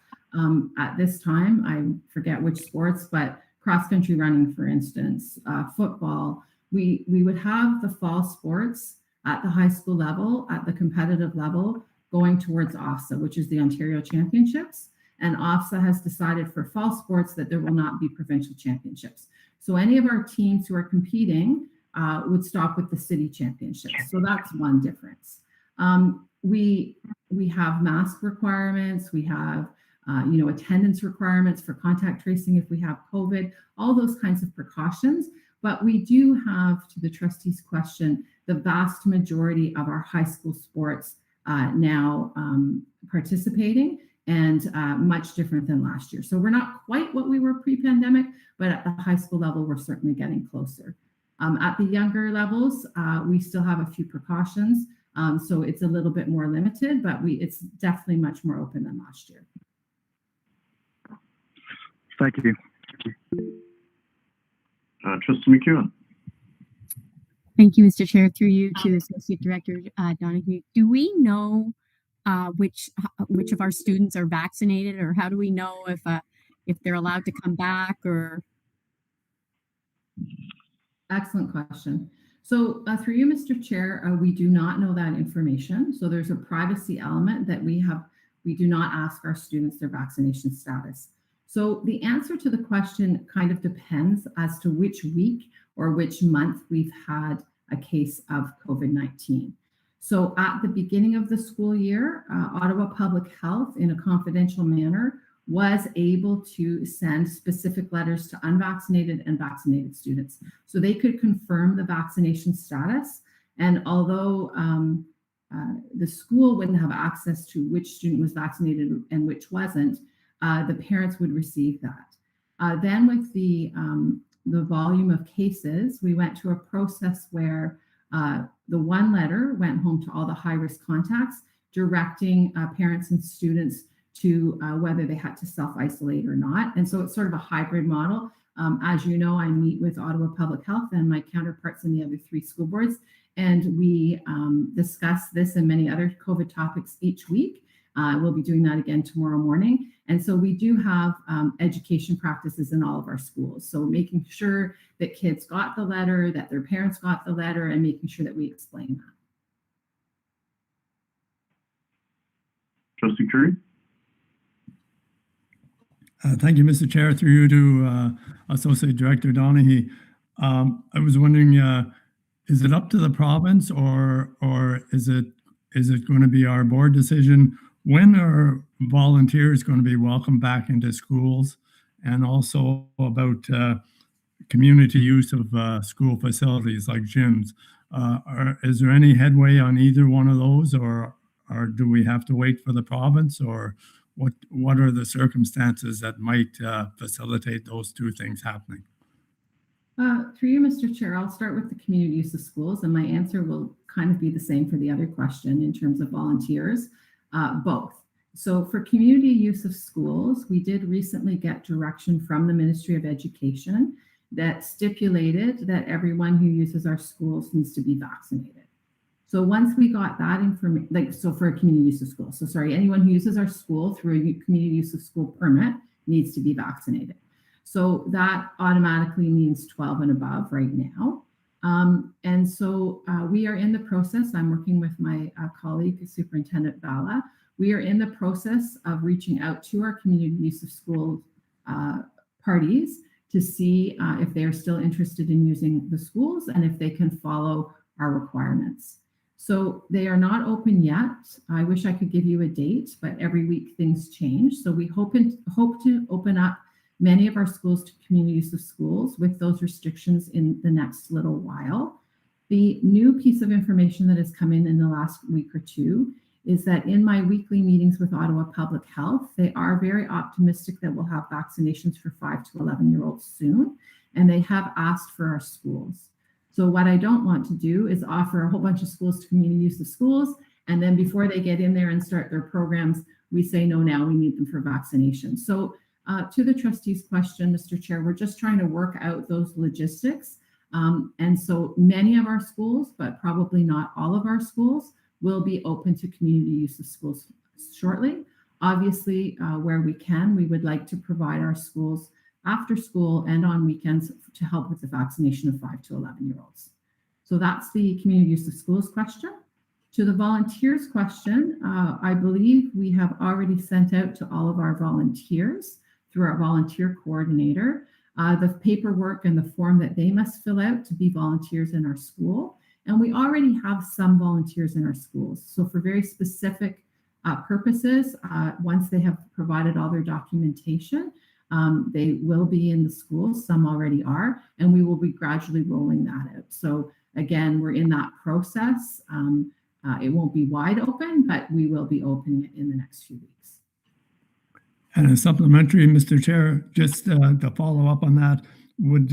at this time, I forget which sports, but cross-country running, for instance, football, we would have the fall sports at the high school level, at the competitive level, going towards OFSA, which is the Ontario Championships. And OFSA has decided for fall sports that there will not be provincial championships. So any of our teams who are competing would stop with the city championships. So that's one difference. We have mask requirements. We have attendance requirements for contact tracing if we have COVID, all those kinds of precautions. But we do have, to the trustee's question, the vast majority of our high school sports now participating, and much different than last year. So we're not quite what we were pre-pandemic, but at the high school level, we're certainly getting closer. At the younger levels, we still have a few precautions. So it's a little bit more limited, but it's definitely much more open than last year. Thank you. Trustee McEwen. Thank you, Mr. Chair. Through you to Associate Director Donahue. Do we know which of our students are vaccinated, or how do we know if they're allowed to come back? Or excellent question. So through you, Mr. Chair, we do not know that information. So there's a privacy element that we do not ask our students their vaccination status. So the answer to the question kind of depends as to which week or which month we've had a case of COVID-19. So at the beginning of the school year, Ottawa Public Health, in a confidential manner, was able to send specific letters to unvaccinated and vaccinated students. So they could confirm the vaccination status. And although the school wouldn't have access to which student was vaccinated and which wasn't, the parents would receive that. Then with the volume of cases, we went to a process where the one letter went home to all the high-risk contacts, directing parents and students to whether they had to self-isolate or not. And so it's sort of a hybrid model. As you know, I meet with Ottawa Public Health and my counterparts in the other 3 school boards, and we discuss this and many other COVID topics each week. We'll be doing that again tomorrow morning. And so we do have education practices in all of our schools. So making sure that kids got the letter, that their parents got the letter, and making sure that we explain that. Trustee Curry. Thank you, Mr. Chair. Through you to Associate Director Donahue. I was wondering, is it up to the province, or is it going to be our board decision? When are volunteers going to be welcomed back into schools? And also about community use of school facilities like gyms. Is there any headway on either one of those, or do we have to wait for the province, or what are the circumstances that might facilitate those two things happening? Through you, Mr. Chair, I'll start with the community use of schools, and my answer will kind of be the same for the other question in terms of volunteers. Both. So for community use of schools, we did recently get direction from the Ministry of Education that stipulated that everyone who uses our schools needs to be vaccinated. So once we got that information, so for a community use of school, so sorry, anyone who uses our school through a community use of school permit needs to be vaccinated. So that automatically means 12 and above right now. And so we are in the process. I'm working with my colleague, Superintendent Bala. We are in the process of reaching out to our community use of school parties to see if they are still interested in using the schools and if they can follow our requirements. So they are not open yet. I wish I could give you a date, but every week things change. So we hope to open up many of our schools to community use of schools with those restrictions in the next little while. The new piece of information that has come in the last week or two is that in my weekly meetings with Ottawa Public Health, they are very optimistic that we'll have vaccinations for 5 to 11-year-olds soon, and they have asked for our schools. So what I don't want to do is offer a whole bunch of schools to community use of schools, and then before they get in there and start their programs, we say, no, now we need them for vaccination. So to the trustee's question, Mr. Chair, we're just trying to work out those logistics. And so many of our schools, but probably not all of our schools, will be open to community use of schools shortly. Obviously, where we can, we would like to provide our schools after school and on weekends to help with the vaccination of 5 to 11-year-olds. So that's the community use of schools question. To the volunteers question, I believe we have already sent out to all of our volunteers through our volunteer coordinator, the paperwork and the form that they must fill out to be volunteers in our school. And we already have some volunteers in our schools. So for very specific purposes, once they have provided all their documentation, they will be in the schools. Some already are, and we will be gradually rolling that out. So again, we're in that process. It won't be wide open, but we will be opening it in the next few weeks. And a supplementary, Mr. Chair, just to follow up on that, would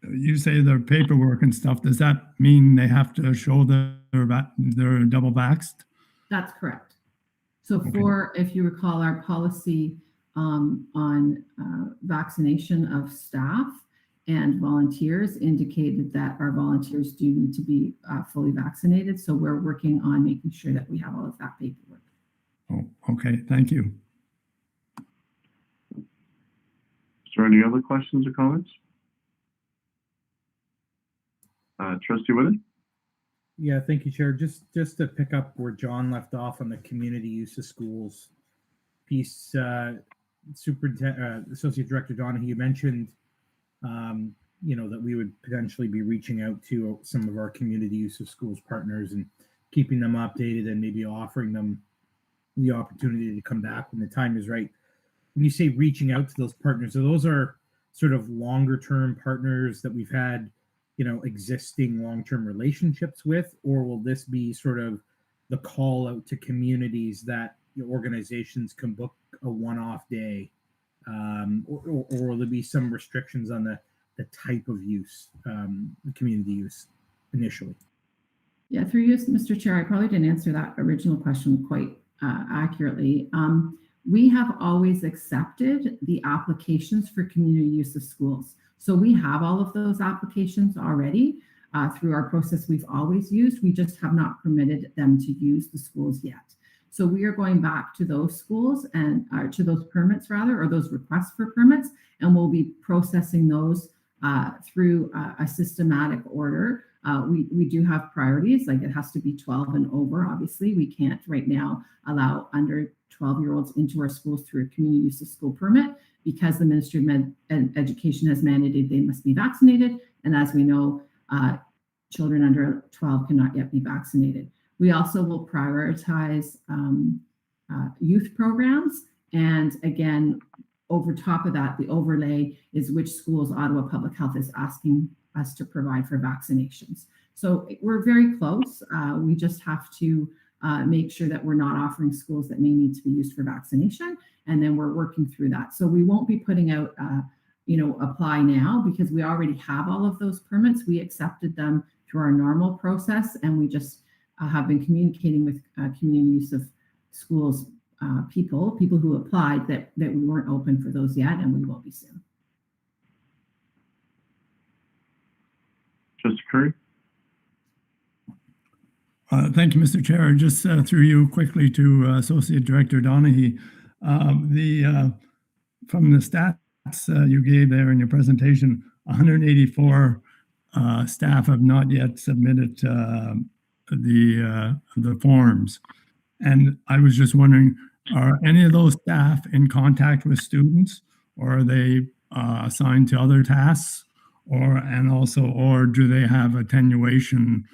you say their paperwork and stuff, does that mean they have to show they're double vaxxed? That's correct. So for, if you recall, our policy on vaccination of staff and volunteers indicated that our volunteers do need to be fully vaccinated. So we're working on making sure that we have all of that paperwork. Oh, okay, thank you. Is there any other questions or comments? Trustee Whitted? Yeah, thank you, Chair. Just to pick up where John left off on the community use of schools piece, Associate Director Donahue, you mentioned, that we would potentially be reaching out to some of our community use of schools partners and keeping them updated and maybe offering them the opportunity to come back when the time is right. When you say reaching out to those partners, so those are sort of longer term partners that we've had, existing long-term relationships with, or will this be sort of the call out to communities that organizations can book a one-off day, or will there be some restrictions on the type of use, community use initially? Yeah, through you, Mr. Chair, I probably didn't answer that original question quite accurately. We have always accepted the applications for community use of schools. So we have all of those applications already through our process we've always used. We just have not permitted them to use the schools yet. So we are going back to those schools and to those permits rather, or those requests for permits, and we'll be processing those through a systematic order. We do have priorities, like it has to be 12 and over. Obviously, we can't right now allow under 12-year-olds into our schools through a community use of school permit because the Ministry of Education has mandated they must be vaccinated. And as we know, children under 12 cannot yet be vaccinated. We also will prioritize youth programs. And again, over top of that, the overlay is which schools Ottawa Public Health is asking us to provide for vaccinations. So we're very close. We just have to make sure that we're not offering schools that may need to be used for vaccination. And then we're working through that. So we won't be putting out, apply now because we already have all of those permits. We accepted them through our normal process, and we just have been communicating with community use of schools people who applied that we weren't open for those yet, and we will be soon. Trustee Curry? Thank you, Mr. Chair. Just through you quickly to Associate Director Donahue. From the stats you gave there in your presentation, 184 staff have not yet submitted the forms. And I was just wondering, are any of those staff in contact with students, or are they assigned to other tasks, or do they have attenuation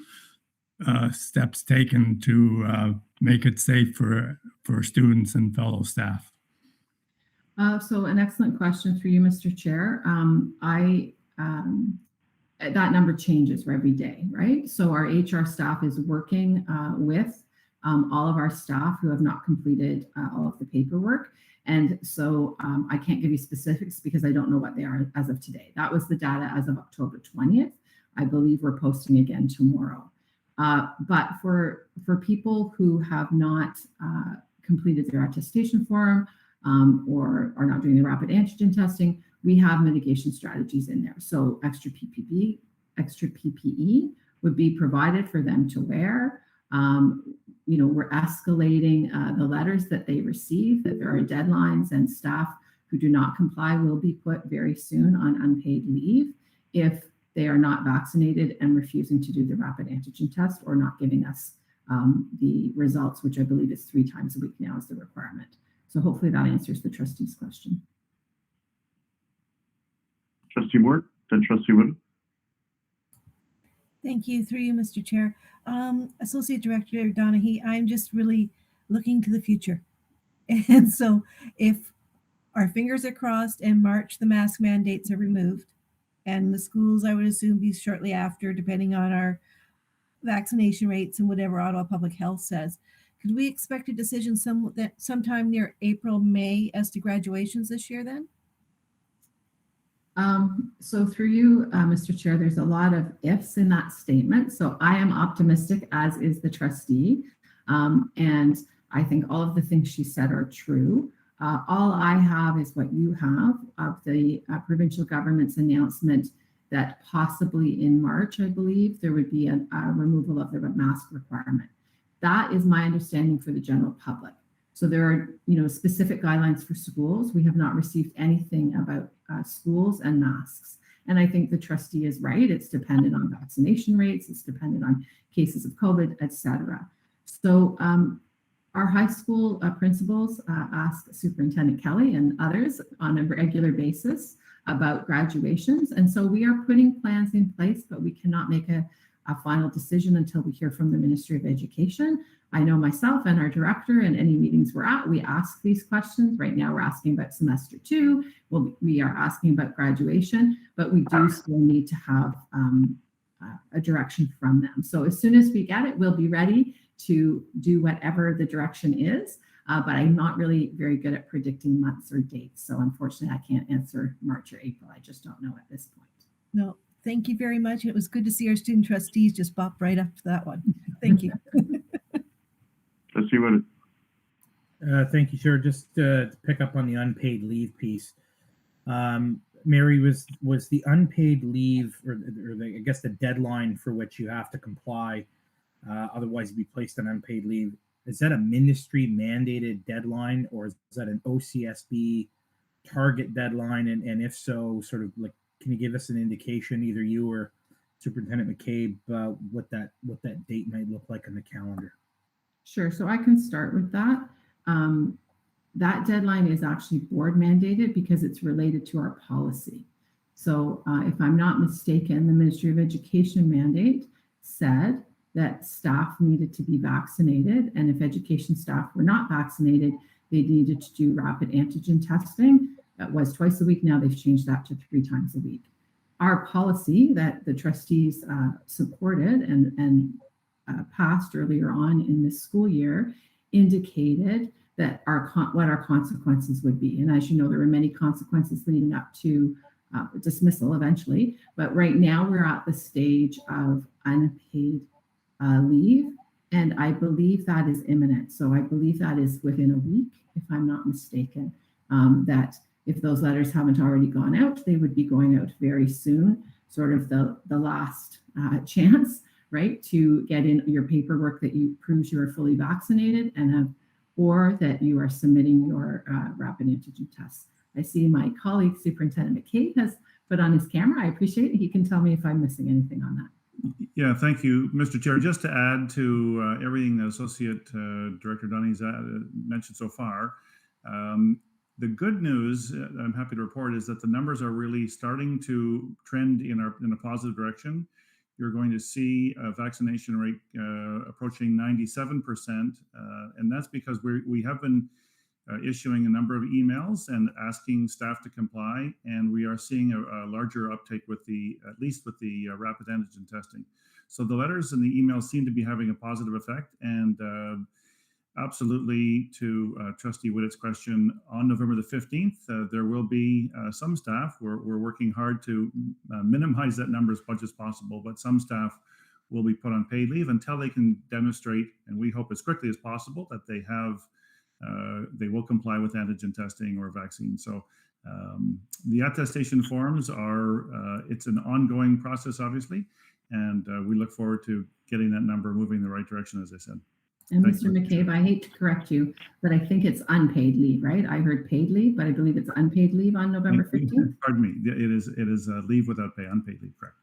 steps taken to make it safe for students and fellow staff? So an excellent question for you, Mr. Chair. That number changes every day, right? So our HR staff is working with all of our staff who have not completed all of the paperwork. And so I can't give you specifics because I don't know what they are as of today. That was the data as of October 20th. I believe we're posting again tomorrow. But for people who have not completed their attestation form or are not doing the rapid antigen testing, we have mitigation strategies in there. So extra PPE would be provided for them to wear. We're escalating the letters that they receive, that there are deadlines, and staff who do not comply will be put very soon on unpaid leave if they are not vaccinated and refusing to do the rapid antigen test or not giving us the results, which I believe is 3 times a week now is the requirement. So hopefully that answers the trustee's question. Trustee Moore, then Trustee Wood. Thank you. Through you, Mr. Chair. Associate Director Donaghy, I'm just really looking to the future. And so if our fingers are crossed and March, the mask mandates are removed, and the schools, I would assume, be shortly after, depending on our vaccination rates and whatever Ottawa Public Health says, could we expect a decision sometime near April, May as to graduations this year then? So through you, Mr. Chair, there's a lot of ifs in that statement. So I am optimistic, as is the trustee. And I think all of the things she said are true. All I have is what you have of the provincial government's announcement that possibly in March, I believe, there would be a removal of the mask requirement. That is my understanding for the general public. So there are, specific guidelines for schools. We have not received anything about schools and masks. And I think the trustee is right. It's dependent on vaccination rates. It's dependent on cases of COVID, et cetera. So our high school principals ask Superintendent Kelly and others on a regular basis about graduations. And so we are putting plans in place, but we cannot make a final decision until we hear from the Ministry of Education. I know myself and our director and any meetings we're at, we ask these questions. Right now we're asking about semester 2. We are asking about graduation, but we do still need to have a direction from them. So as soon as we get it, we'll be ready to do whatever the direction is. But I'm not really very good at predicting months or dates. So unfortunately, I can't answer March or April. I just don't know at this point. No, thank you very much. It was good to see our student trustees just bop right up to that one. Thank you. Trustee Wood. Thank you, sir. Just to pick up on the unpaid leave piece. Mary, was the unpaid leave, or I guess the deadline for which you have to comply, otherwise you'd be placed on unpaid leave, is that a ministry mandated deadline, or is that an OCSB target deadline? And if so, sort of like, can you give us an indication, either you or Superintendent McCabe, what that date might look like on the calendar? Sure. So I can start with that. That deadline is actually board mandated because it's related to our policy. So if I'm not mistaken, the Ministry of Education mandate said that staff needed to be vaccinated. And if education staff were not vaccinated, they needed to do rapid antigen testing. That was twice a week. Now they've changed that to 3 times a week. Our policy that the trustees supported and passed earlier on in this school year indicated that what our consequences would be. And as you know, there were many consequences leading up to dismissal eventually. But right now we're at the stage of unpaid leave. And I believe that is imminent. So I believe that is within a week, if I'm not mistaken, that if those letters haven't already gone out, they would be going out very soon, sort of the last chance, right, to get in your paperwork that proves you are fully vaccinated or that you are submitting your rapid antigen tests. I see my colleague, Superintendent McCabe, has put on his camera. I appreciate it. He can tell me if I'm missing anything on that. Yeah, thank you, Mr. Chair. Just to add to everything that Associate Director Dunny's mentioned so far, the good news I'm happy to report is that the numbers are really starting to trend in a positive direction. You're going to see a vaccination rate approaching 97%, and that's because we have been issuing a number of emails and asking staff to comply, and we are seeing a larger uptake with at least with the rapid antigen testing. So the letters and the emails seem to be having a positive effect, and absolutely to Trustee Whittett's question, on November the 15th, there will be some staff, we're working hard to minimize that number as much as possible, but some staff will be put on paid leave until they can demonstrate, and we hope as quickly as possible, that they will comply with antigen testing or vaccine. So the attestation forms it's an ongoing process, obviously, and we look forward to getting that number moving in the right direction, as I said. And Mr. McCabe, I hate to correct you, but I think it's unpaid leave, right? I heard paid leave, but I believe it's unpaid leave on November 15th. Pardon me. It is leave without pay, unpaid leave, correct.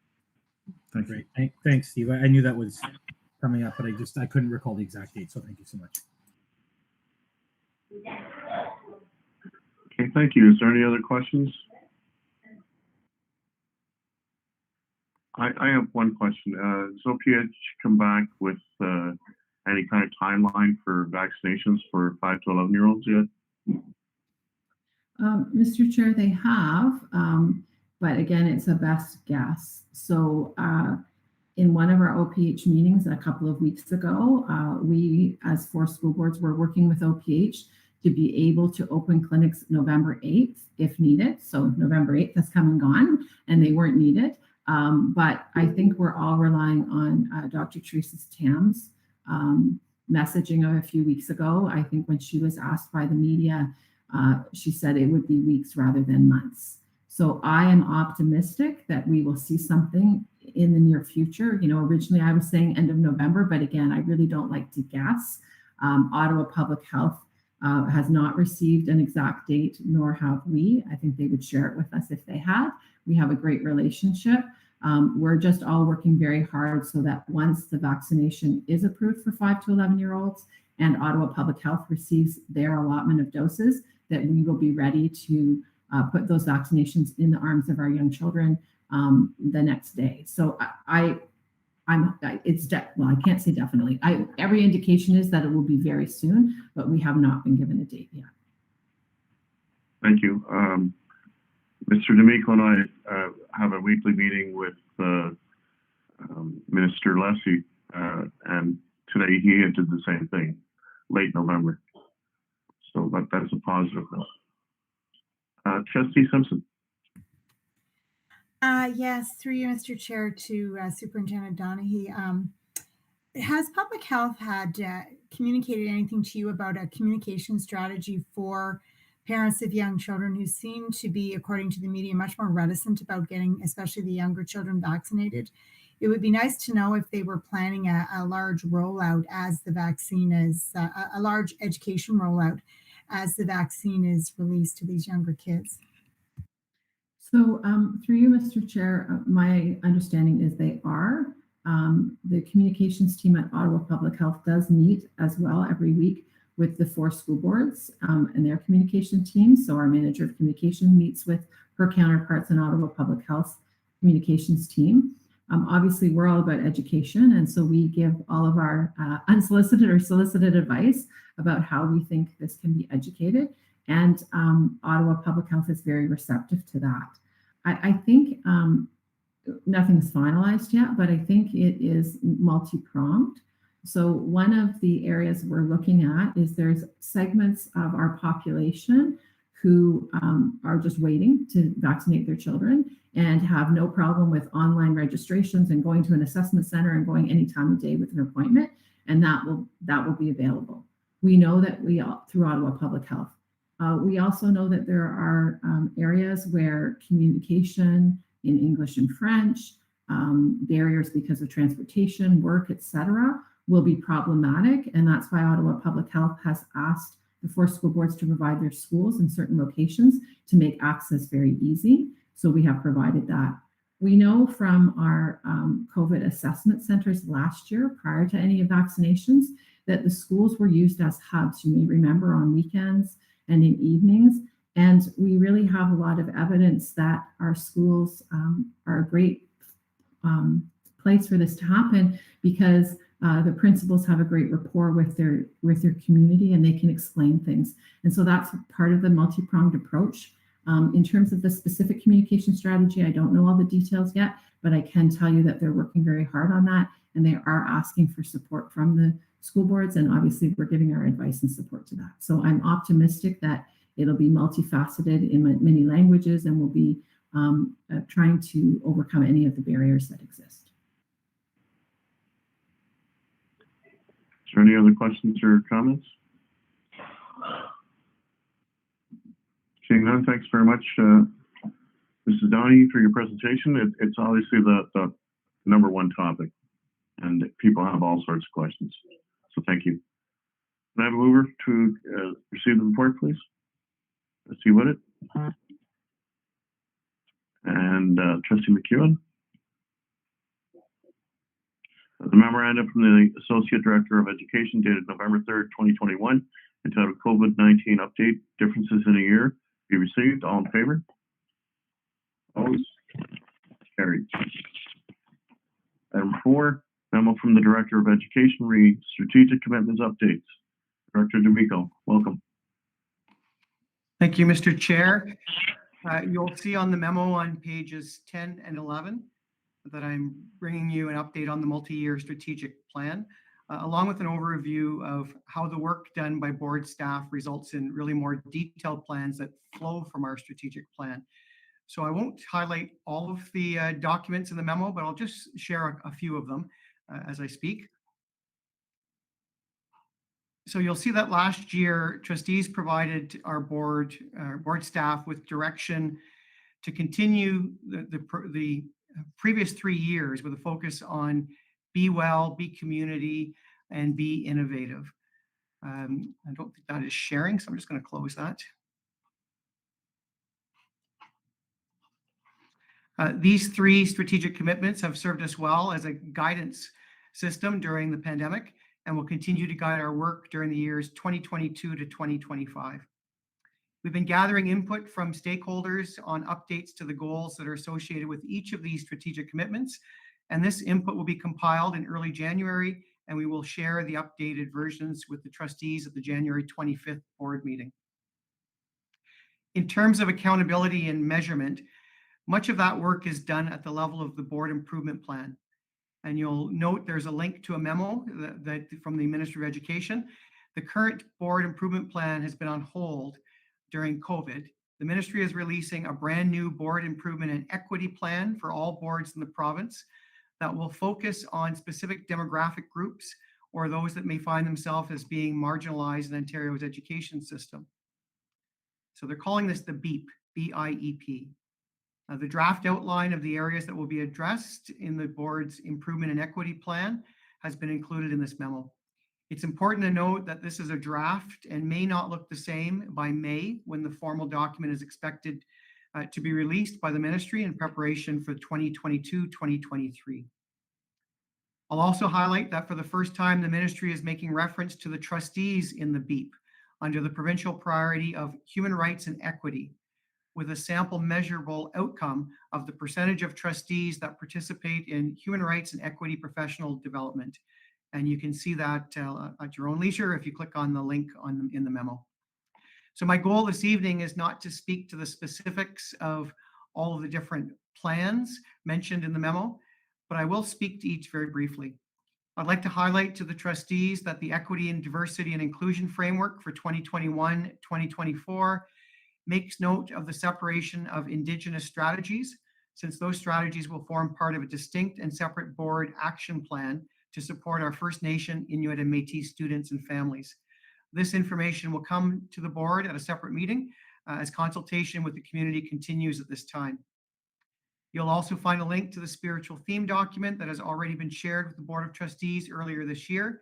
Thank you. Thanks, Steve. I knew that was coming up, but I couldn't recall the exact date, so thank you so much. Okay, thank you. Is there any other questions? I have one question. Does OPH come back with any kind of timeline for vaccinations for 5 to 11-year-olds yet? Mr. Chair, they have, but again, it's a best guess. So in one of our OPH meetings a couple of weeks ago, we, as 4 school boards, were working with OPH to be able to open clinics November 8th if needed. So November 8th has come and gone, and they weren't needed. But I think we're all relying on Dr. Teresa Tam's messaging of a few weeks ago. I think when she was asked by the media, she said it would be weeks rather than months. So I am optimistic that we will see something in the near future. You know, originally I was saying end of November, but again, I really don't like to guess. Ottawa Public Health has not received an exact date, nor have we. I think they would share it with us if they had. We have a great relationship. We're just all working very hard so that once the vaccination is approved for 5 to 11-year-olds and Ottawa Public Health receives their allotment of doses, that we will be ready to put those vaccinations in the arms of our young children the next day. So I can't say definitely. Every indication is that it will be very soon, but we have not been given a date yet. Thank you. Mr. D'Amico and I have a weekly meeting with Minister Lexia, and today he did the same thing, late November. So, but that's a positive note. Trustee Simpson. Yes, through you, Mr. Chair, to Superintendent Donaghy. Has Public Health had communicated anything to you about a communication strategy for parents of young children who seem to be, according to the media, much more reticent about getting, especially the younger children, vaccinated? It would be nice to know if they were planning a large rollout as the vaccine is, a large education rollout as the vaccine is released to these younger kids. So through you, Mr. Chair, my understanding is they are. The communications team at Ottawa Public Health does meet as well every week with the 4 school boards and their communication teams. So our manager of communication meets with her counterparts in Ottawa Public Health communications team. Obviously, we're all about education, and so we give all of our unsolicited or solicited advice about how we think this can be educated. And Ottawa Public Health is very receptive to that. I think nothing's finalized yet, but I think it is multi-pronged. So one of the areas we're looking at is there's segments of our population who are just waiting to vaccinate their children and have no problem with online registrations and going to an assessment center and going any time of day with an appointment, and that will be available. We know that through Ottawa Public Health. We also know that there are areas where communication in English and French, barriers because of transportation, work, etc., will be problematic. And that's why Ottawa Public Health has asked the 4 school boards to provide their schools in certain locations to make access very easy. So we have provided that. We know from our COVID assessment centers last year, prior to any vaccinations, that the schools were used as hubs, you may remember, on weekends and in evenings. And we really have a lot of evidence that our schools are a great place for this to happen, because the principals have a great rapport with their community, and they can explain things. And so that's part of the multi-pronged approach. In terms of the specific communication strategy, I don't know all the details yet, but I can tell you that they're working very hard on that, and they are asking for support from the school boards, and obviously we're giving our advice and support to that. So I'm optimistic that it'll be multifaceted in many languages, and we'll be trying to overcome any of the barriers that exist. Is there any other questions or comments? Seeing none, thanks very much, Mrs. Downey, for your presentation. It's obviously the number one topic, and people have all sorts of questions. So thank you. Can I have a mover to receive the report, please? Trustee Whitted. And Trustee McEwen. The memorandum from the Associate Director of Education dated November 3rd, 2021, entitled COVID-19 Update, Differences in a Year, be received. All in favor? Opposed? Carried. Item 4, memo from the Director of Education re Strategic Commitments Updates. Director D'Amico, welcome. Thank you, Mr. Chair. You'll see on the memo on pages 10 and 11 that I'm bringing you an update on the multi-year strategic plan, along with an overview of how the work done by board staff results in really more detailed plans that flow from our strategic plan. So I won't highlight all of the documents in the memo, but I'll just share a few of them as I speak. So you'll see that last year, trustees provided our board staff with direction to continue the previous 3 years with a focus on be well, be community, and be innovative. I don't think that is sharing, so I'm just going to close that. These 3 strategic commitments have served us well as a guidance system during the pandemic, and will continue to guide our work during the years 2022 to 2025. We've been gathering input from stakeholders on updates to the goals that are associated with each of these strategic commitments, and this input will be compiled in early January, and we will share the updated versions with the trustees at the January 25th board meeting. In terms of accountability and measurement, much of that work is done at the level of the board improvement plan. And you'll note there's a link to a memo that from the Ministry of Education. The current board improvement plan has been on hold during COVID. The ministry is releasing a brand new board improvement and equity plan for all boards in the province that will focus on specific demographic groups or those that may find themselves as being marginalized in Ontario's education system. So they're calling this the BEEP, B-I-E-P. The draft outline of the areas that will be addressed in the board's improvement and equity plan has been included in this memo. It's important to note that this is a draft and may not look the same by May, when the formal document is expected to be released by the ministry in preparation for 2022-2023. I'll also highlight that for the first time, the ministry is making reference to the trustees in the BEEP under the provincial priority of human rights and equity, with a sample measurable outcome of the percentage of trustees that participate in human rights and equity professional development. And you can see that at your own leisure if you click on the link in the memo. So my goal this evening is not to speak to the specifics of all of the different plans mentioned in the memo, but I will speak to each very briefly. I'd like to highlight to the trustees that the Equity and Diversity and Inclusion Framework for 2021-2024 makes note of the separation of Indigenous strategies, since those strategies will form part of a distinct and separate board action plan to support our First Nation, Inuit, and Métis students and families. This information will come to the board at a separate meeting as consultation with the community continues at this time. You'll also find a link to the spiritual theme document that has already been shared with the Board of Trustees earlier this year,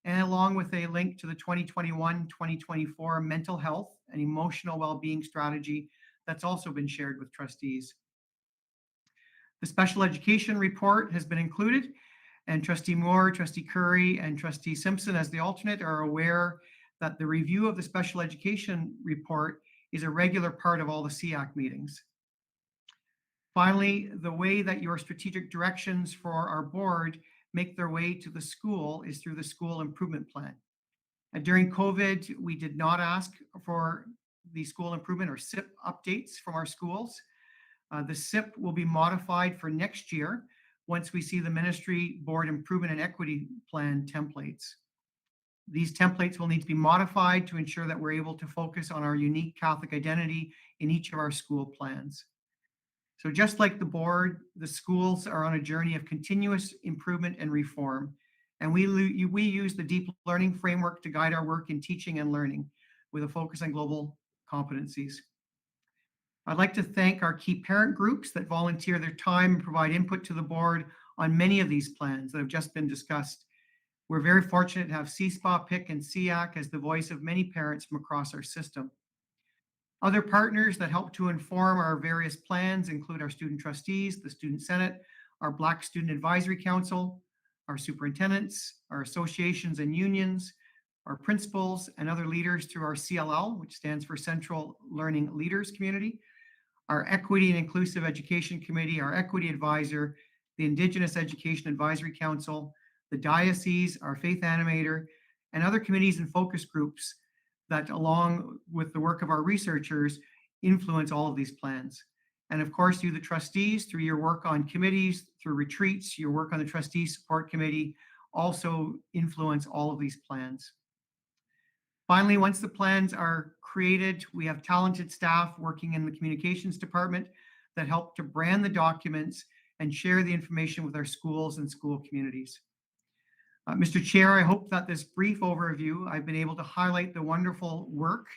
and along with a link to the 2021-2024 mental health and emotional well-being strategy that's also been shared with trustees. The special education report has been included, and Trustee Moore, Trustee Curry, and Trustee Simpson as the alternate are aware that the review of the special education report is a regular part of all the SEAC meetings. Finally, the way that your strategic directions for our board make their way to the school is through the school improvement plan. During COVID, we did not ask for the school improvement or SIP updates from our schools. The SIP will be modified for next year once we see the ministry board improvement and equity plan templates. These templates will need to be modified to ensure that we're able to focus on our unique Catholic identity in each of our school plans. So just like the board, the schools are on a journey of continuous improvement and reform. And we use the deep learning framework to guide our work in teaching and learning with a focus on global competencies. I'd like to thank our key parent groups that volunteer their time and provide input to the board on many of these plans that have just been discussed. We're very fortunate to have CSPA, PIC, and SEAC as the voice of many parents from across our system. Other partners that help to inform our various plans include our student trustees, the Student Senate, our Black Student Advisory Council, our superintendents, our associations and unions, our principals, and other leaders through our CLL, which stands for Central Learning Leaders Community, our Equity and Inclusive Education Committee, our Equity Advisor, the Indigenous Education Advisory Council, the Diocese, our Faith Animator, and other committees and focus groups that, along with the work of our researchers, influence all of these plans. And of course, you, the trustees, through your work on committees, through retreats, your work on the Trustee Support Committee, also influence all of these plans. Finally, once the plans are created, we have talented staff working in the communications department that help to brand the documents and share the information with our schools and school communities. Mr. Chair, I hope that this brief overview, I've been able to highlight the wonderful work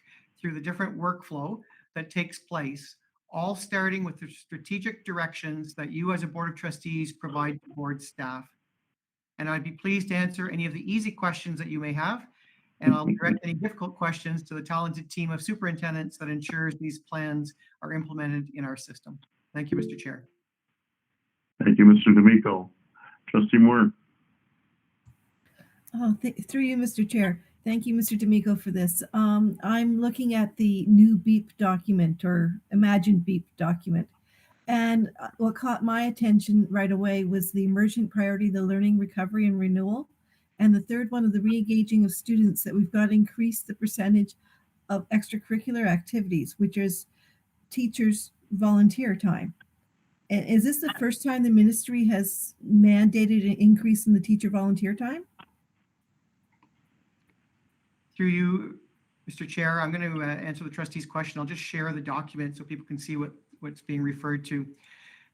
through the different workflow that takes place, all starting with the strategic directions that you as a Board of Trustees provide to board staff. And I'd be pleased to answer any of the easy questions that you may have, and I'll direct any difficult questions to the talented team of superintendents that ensures these plans are implemented in our system. Thank you, Mr. Chair. Thank you, Mr. D'Amico. Trustee Moore. Through you, Mr. Chair. Thank you, Mr. D'Amico, for this. I'm looking at the new BEEP document, or imagined BEEP document. And what caught my attention right away was the emergent priority, the learning, recovery, and renewal. And the third one of the re-engaging of students, that we've got to increase the percentage of extracurricular activities, which is teachers' volunteer time. And is this the first time the ministry has mandated an increase in the teacher volunteer time? Through you, Mr. Chair, I'm going to answer the trustee's question. I'll just share the document so people can see what's being referred to.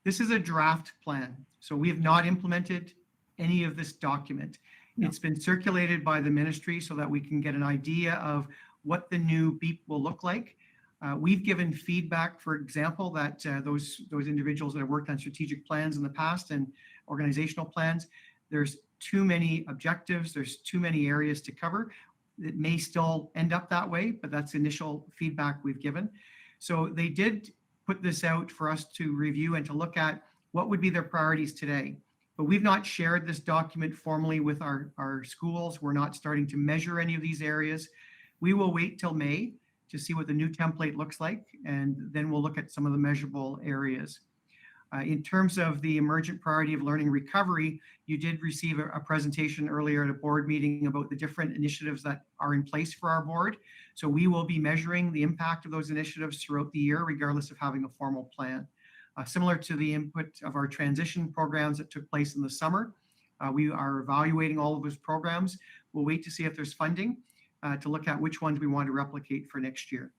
This is a draft plan. So we have not implemented any of this document. No. It's been circulated by the ministry so that we can get an idea of what the new BEEP will look like. We've given feedback, for example, that those individuals that have worked on strategic plans in the past and organizational plans, there's too many objectives, there's too many areas to cover. It may still end up that way, but that's initial feedback we've given. So they did put this out for us to review and to look at what would be their priorities today. But we've not shared this document formally with our schools. We're not starting to measure any of these areas. We will wait till May to see what the new template looks like, and then we'll look at some of the measurable areas. In terms of the emergent priority of learning recovery, you did receive a presentation earlier at a board meeting about the different initiatives that are in place for our board. So we will be measuring the impact of those initiatives throughout the year, regardless of having a formal plan. Similar to the input of our transition programs that took place in the summer, we are evaluating all of those programs. We'll wait to see if there's funding to look at which ones we want to replicate for next year.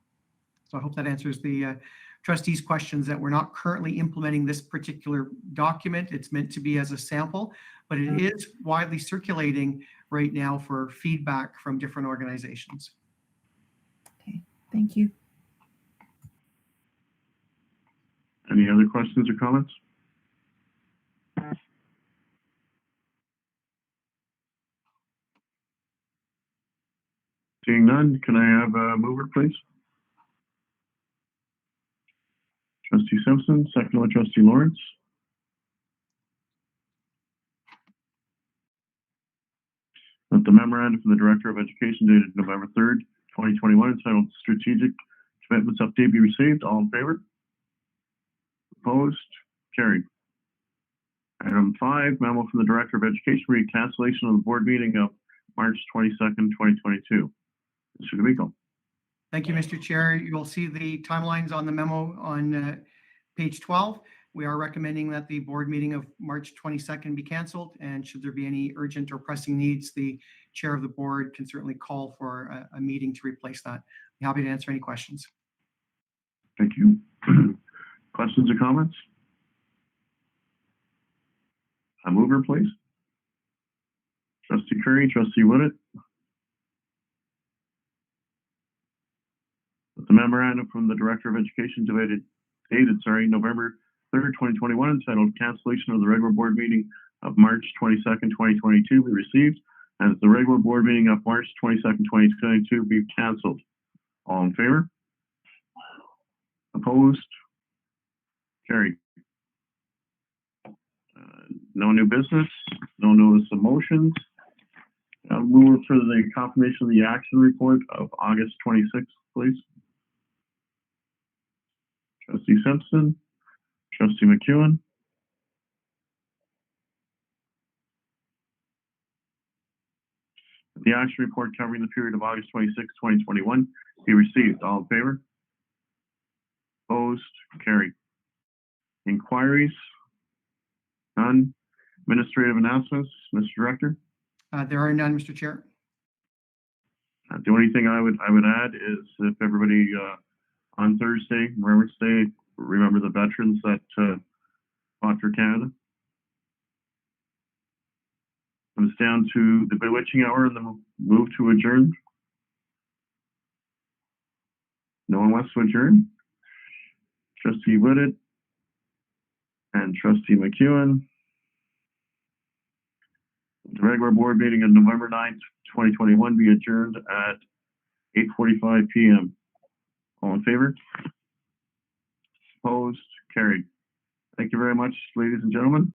So I hope that answers the trustees' questions, that we're not currently implementing this particular document. It's meant to be as a sample, but it is widely circulating right now for feedback from different organizations. Okay, thank you. Any other questions or comments? Seeing none, can I have a mover, please? Trustee Simpson, second by Trustee Lawrence. That the memorandum from the Director of Education dated November 3rd, 2021, entitled Strategic Commitments Update be received. All in favor? Opposed? Carried. Item 5, memo from the Director of Education regarding cancellation of the board meeting of March 22nd, 2022. Mr. D'Amico. Thank you, Mr. Chair. You'll see the timelines on the memo on page 12. We are recommending that the board meeting of March 22nd be canceled, and should there be any urgent or pressing needs, the chair of the board can certainly call for a meeting to replace that. I'm happy to answer any questions. Thank you. Questions or comments? A mover, please. Trustee Curry, Trustee Woodett. The memorandum from the Director of Education dated November 3rd, 2021, entitled Cancellation of the Regular Board Meeting of March 22nd, 2022 be received, and that the regular board meeting of March 22nd, 2022 be canceled. All in favor? Opposed? Carried. No new business, no notice of motions. Move for the confirmation of the action report of August 26th, please. Trustee Simpson, Trustee McEwen. The action report covering the period of August 26, 2021 be received. All in favor? Opposed? Carried. Inquiries? None. Administrative announcements, Mr. Director? There are none, Mr. Chair. The only thing I would add is if everybody on Thursday, Remembrance Day, remember the veterans that fought for Canada. Comes down to the bewitching hour and the move to adjourn. No one wants to adjourn? Trustee Woodett and Trustee McEwen. The regular board meeting on November 9th, 2021 be adjourned at 8:45 p.m. All in favor? Opposed? Carried. Thank you very much, ladies and gentlemen.